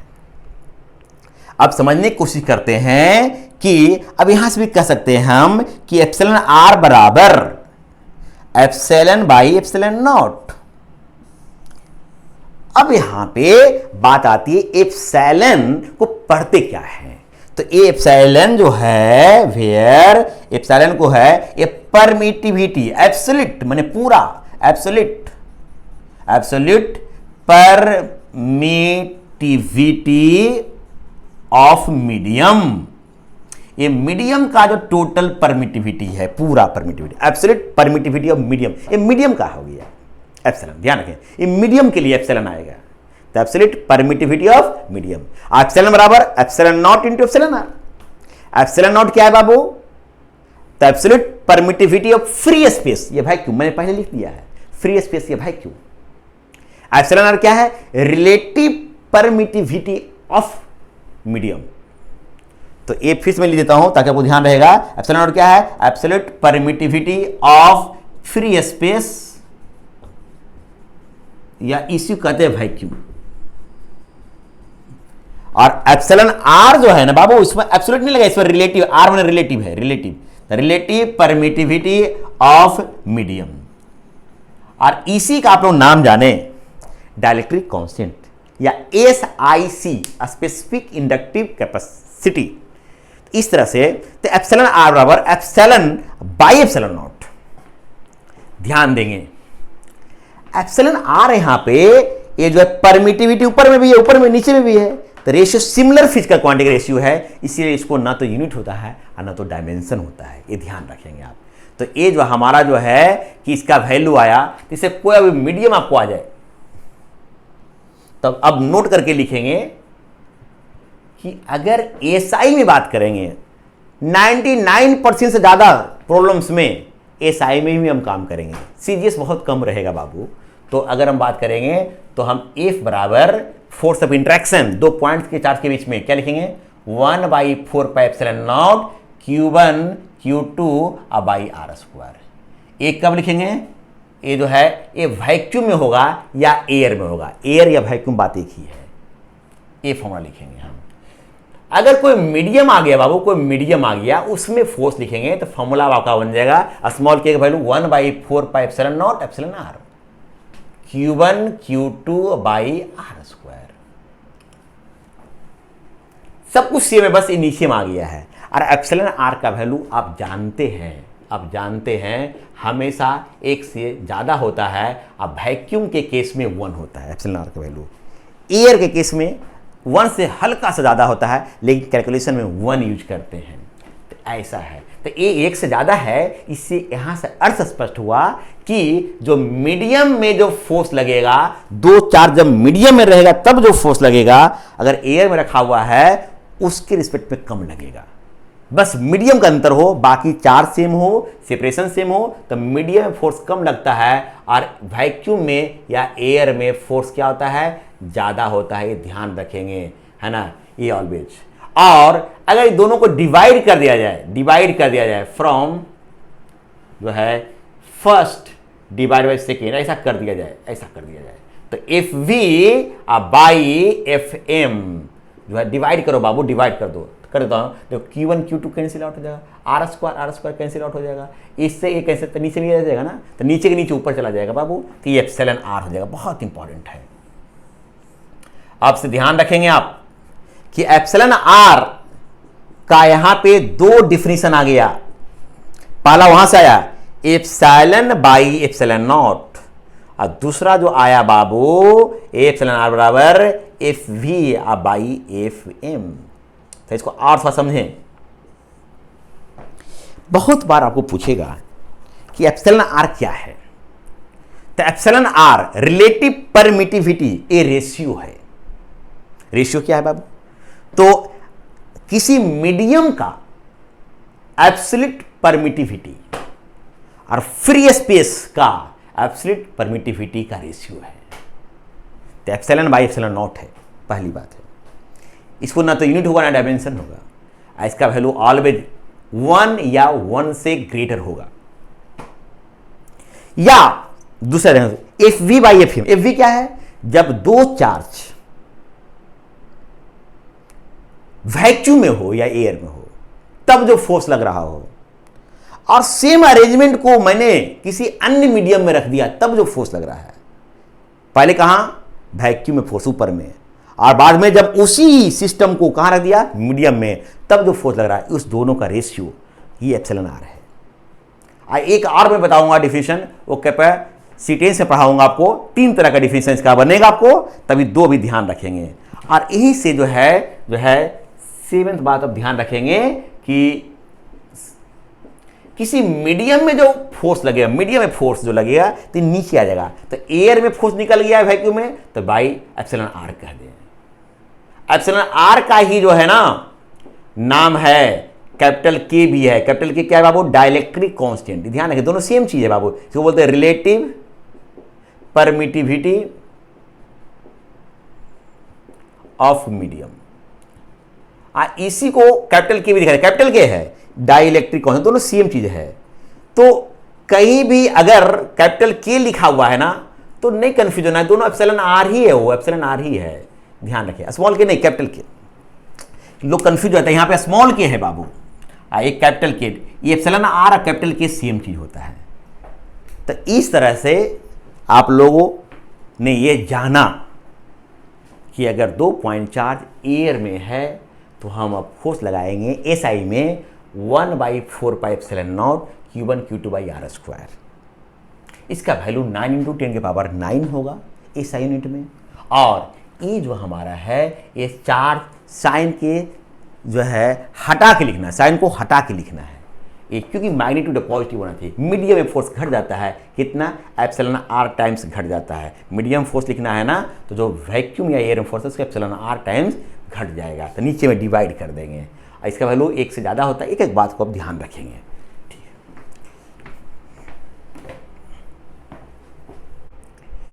अब समझने की कोशिश करते हैं कि अब यहां से भी कह सकते हैं हम कि एप्सिलॉन आर बराबर एप्सिलॉन बाई एप्सिलॉन नॉट। अब यहां पे बात आती है एप्सिलॉन को पढ़ते क्या है, तो ये एप्सिलॉन जो है वेयर एप्सिलॉन को है ये परमिटिविटी, एब्सोल्यूट माने पूरा, एब्सोल्यूट परमिटिविटी ऑफ मीडियम। ये मीडियम का जो टोटल परमिटिविटी है, पूरा permittivity, absolute permittivity of medium, ये मीडियम का हो गया एप्सिलॉन। ध्यान रखें ये मीडियम के लिए एप्सिलॉन आएगा, तो absolute permittivity of medium. Epsilon बराबर epsilon not into epsilon are. Epsilon not क्या है बाबू, तो absolute permittivity of free space, ये वैक्यूम मैंने पहले लिख दिया है, फ्री स्पेस ये वैक्यूम। एप्सिलॉन आर क्या है, रिलेटिव परमिटिविटी ऑफ मीडियम। तो ये फिर से मैं लिख देता हूं ताकि आपको ध्यान रहेगा। एप्सिलॉन आर क्या है, absolute permittivity of free space या इसी कहते हैं वैक्यूम। और एप्सिलॉन आर जो है ना बाबू, इसमें एब्सोल्यूट नहीं लगा, इसमें रिलेटिव, आर माने रिलेटिव है, रिलेटिव परमिटिविटी ऑफ मीडियम। और इसी का आप लोग नाम जाने डाइलेक्ट्रिक कांस्टेंट या SIC, स्पेसिफिक इंडक्टिव कैपेसिटी। इस तरह से तो एप्सिलॉन आर बराबर एप्सिलॉन बाई एप्सिलॉन नॉट। ध्यान देंगे एप्सिलॉन आर यहां पे ये जो है परमिटिविटी ऊपर में भी है, ऊपर में नीचे में भी है, तो ratio similar physical quantity ratio है, इसीलिए इसको ना तो यूनिट होता है और ना तो डायमेंशन होता है, ये ध्यान रखेंगे आप। तो ये जो हमारा जो है कि इसका वैल्यू आया, इसे कोई अभी मीडियम आपको आ जाए तब अब नोट करके लिखेंगे कि अगर SI में बात करेंगे 99% से ज्यादा प्रॉब्लम्स में SI में भी हम काम करेंगे, CGS बहुत कम रहेगा बाबू। तो अगर हम बात करेंगे तो हम F बराबर फोर्स ऑफ इंट्रैक्शन दो पॉइंट्स के चार्ज के बीच में क्या लिखेंगे, 1/4πε0 Q1 Q2 बाई r²। एक कब लिखेंगे, ये जो है ये वैक्यूम में होगा या एयर में होगा, एयर या वैक्यूम बात एक ही है, ये फॉर्मूला लिखेंगे हम। अगर कोई मीडियम आ गया बाबू, कोई मीडियम आ गया उसमें फोर्स लिखेंगे तो फॉर्मूला आपका बन जाएगा स्मॉल के value 1/4πε0 epsilon R Q1 Q2 by r²। सब कुछ सेम है, बस ये नीचे में आ गया है। और एप्सिलॉन आर का वैल्यू आप जानते हैं हमेशा एक से ज्यादा होता है। अब वैक्यूम के केस में 1 होता है एप्सिलॉन आर का वैल्यू, एयर के केस में 1 से हल्का सा ज्यादा होता है, लेकिन कैलकुलेशन में 1 यूज करते हैं। तो ऐसा है, तो ये एक से ज्यादा है, इससे यहां से अर्थ स्पष्ट हुआ कि जो मीडियम में जो फोर्स लगेगा, दो चार्ज जब मीडियम में रहेगा तब जो फोर्स लगेगा, अगर एयर में रखा हुआ है उसके रिस्पेक्ट में कम लगेगा। बस मीडियम का अंतर हो, बाकी चार्ज सेम हो, सेपरेशन सेम हो, तो मीडियम में फोर्स कम लगता है और वैक्यूम में या एयर में फोर्स क्या होता है, ज्यादा होता है। ये ध्यान रखेंगे, है ना, ये ऑलवेज। और अगर दोनों को डिवाइड कर दिया जाए फ्रॉम जो है फर्स्ट डिवाइड बाई सेकेंड, ऐसा कर दिया जाए तो FV बाई FM जो है डिवाइड करो बाबू, डिवाइड कर देता हूं, तो Q1 Q2 कैंसिल आउट हो जाएगा, r² कैंसिल आउट हो जाएगा, इससे ये कैंसिल, तो नीचे भी आ जाएगा ना, तो नीचे के नीचे ऊपर चला जाएगा बाबू, तो ये एप्सिलॉन आर हो जाएगा। बहुत इंपॉर्टेंट है, आपसे ध्यान रखेंगे आप कि एप्सिलॉन आर का यहां पे दो डिफिनीशन आ गया। पहला वहां से आया एप्सिलॉन बाई एप्सिलॉन नॉट, और दूसरा जो आया बाबू एप्सिलॉन आर बराबर FV बाई FM। तो इसको और थोड़ा समझें, बहुत बार आपको पूछेगा कि एप्सिलॉन आर क्या है। तो एप्सिलॉन आर रिलेटिव परमिटिविटी, ये रेशियो है। रेशियो क्या है बाबू, तो किसी मीडियम का एब्सोल्यूट परमिटिविटी और फ्री स्पेस का एब्सोल्यूट परमिटिविटी का रेशियो है। तो एप्सिलॉन बाई एप्सिलॉन नॉट है, पहली बात है। इसको ना तो यूनिट होगा ना डायमेंशन होगा, इसका वैल्यू ऑलवेज 1 या 1 से ग्रेटर होगा। या दूसरा FV बाई FM, FV क्या है, जब दो चार्ज वैक्यूम में हो या एयर में हो, तब जो फोर्स लग रहा हो, और सेम अरेंजमेंट को मैंने किसी अन्य मीडियम में रख दिया तब जो फोर्स लग रहा है। पहले कहां? वैक्यूम में फोर्स ऊपर में, और बाद में जब उसी सिस्टम को कहां रख दिया? मीडियम में, तब जो फोर्स लग रहा है। उस दोनों का रेशियो ये एप्सिलॉन आर है। एक और मैं बताऊंगा डिफिनेशन, वो कैपेसिटेंस से पढ़ाऊंगा आपको। 3 तरह का डिफिनेशन इसका बनेगा आपको, तभी 2 भी ध्यान रखेंगे। और यही से जो है 7th बात अब ध्यान रखेंगे कि किसी मीडियम में जो फोर्स लगेगा, मीडियम में फोर्स जो लगेगा तो नीचे आ जाएगा। तो एयर में फोर्स निकल गया है वैक्यूम में, तो बाई एप्सिलॉन आर कह दें। एप्सिलॉन आर का ही जो है ना नाम है कैपिटल के भी है। कैपिटल के क्या है बाबू? Dielectric constant. ध्यान रखें, दोनों सेम चीज है बाबू। इसको बोलते हैं रिलेटिव परमिटिविटी ऑफ मीडियम। इसी को कैपिटल के भी दिखा, कैपिटल के है डाइलेक्ट्रिक कांस्टेंट, दोनों सेम चीज है। तो कहीं भी अगर कैपिटल के लिखा हुआ है ना तो नहीं कंफ्यूज होना है, दोनों एप्सिलॉन आर ही है, वो एप्सिलॉन आर ही है। ध्यान रखें, स्मॉल के नहीं, कैपिटल के। लोग कंफ्यूज होते हैं, यहां पे स्मॉल के है बाबू, एक कैपिटल के। ये एप्सिलॉन आर और कैपिटल के सेम चीज होता है। तो इस तरह से आप लोगों ने ये जाना कि अगर 2 पॉइंट चार्ज एयर में है तो हम अब फोर्स लगाएंगे एसआई में 1/4πε0 Q1 Q2/r²। इसका वैल्यू 9 × 10⁹ होगा एसआई यूनिट में। और ये जो हमारा है ये चार्ज साइन के जो है हटा के लिखना है, साइन को हटा के लिखना है ये, क्योंकि मैग्नीट्यूड पॉजिटिव होना चाहिए। मीडियम में फोर्स घट जाता है कितना? एप्सिलॉन आर टाइम्स घट जाता है। मीडियम फोर्स लिखना है ना तो जो वैक्यूम या एयर में फोर्स है उसका एप्सिलॉन आर टाइम्स घट जाएगा, तो नीचे में डिवाइड कर देंगे। इसका वैल्यू 1 से ज़्यादा होता है। एक बात को अब ध्यान रखेंगे।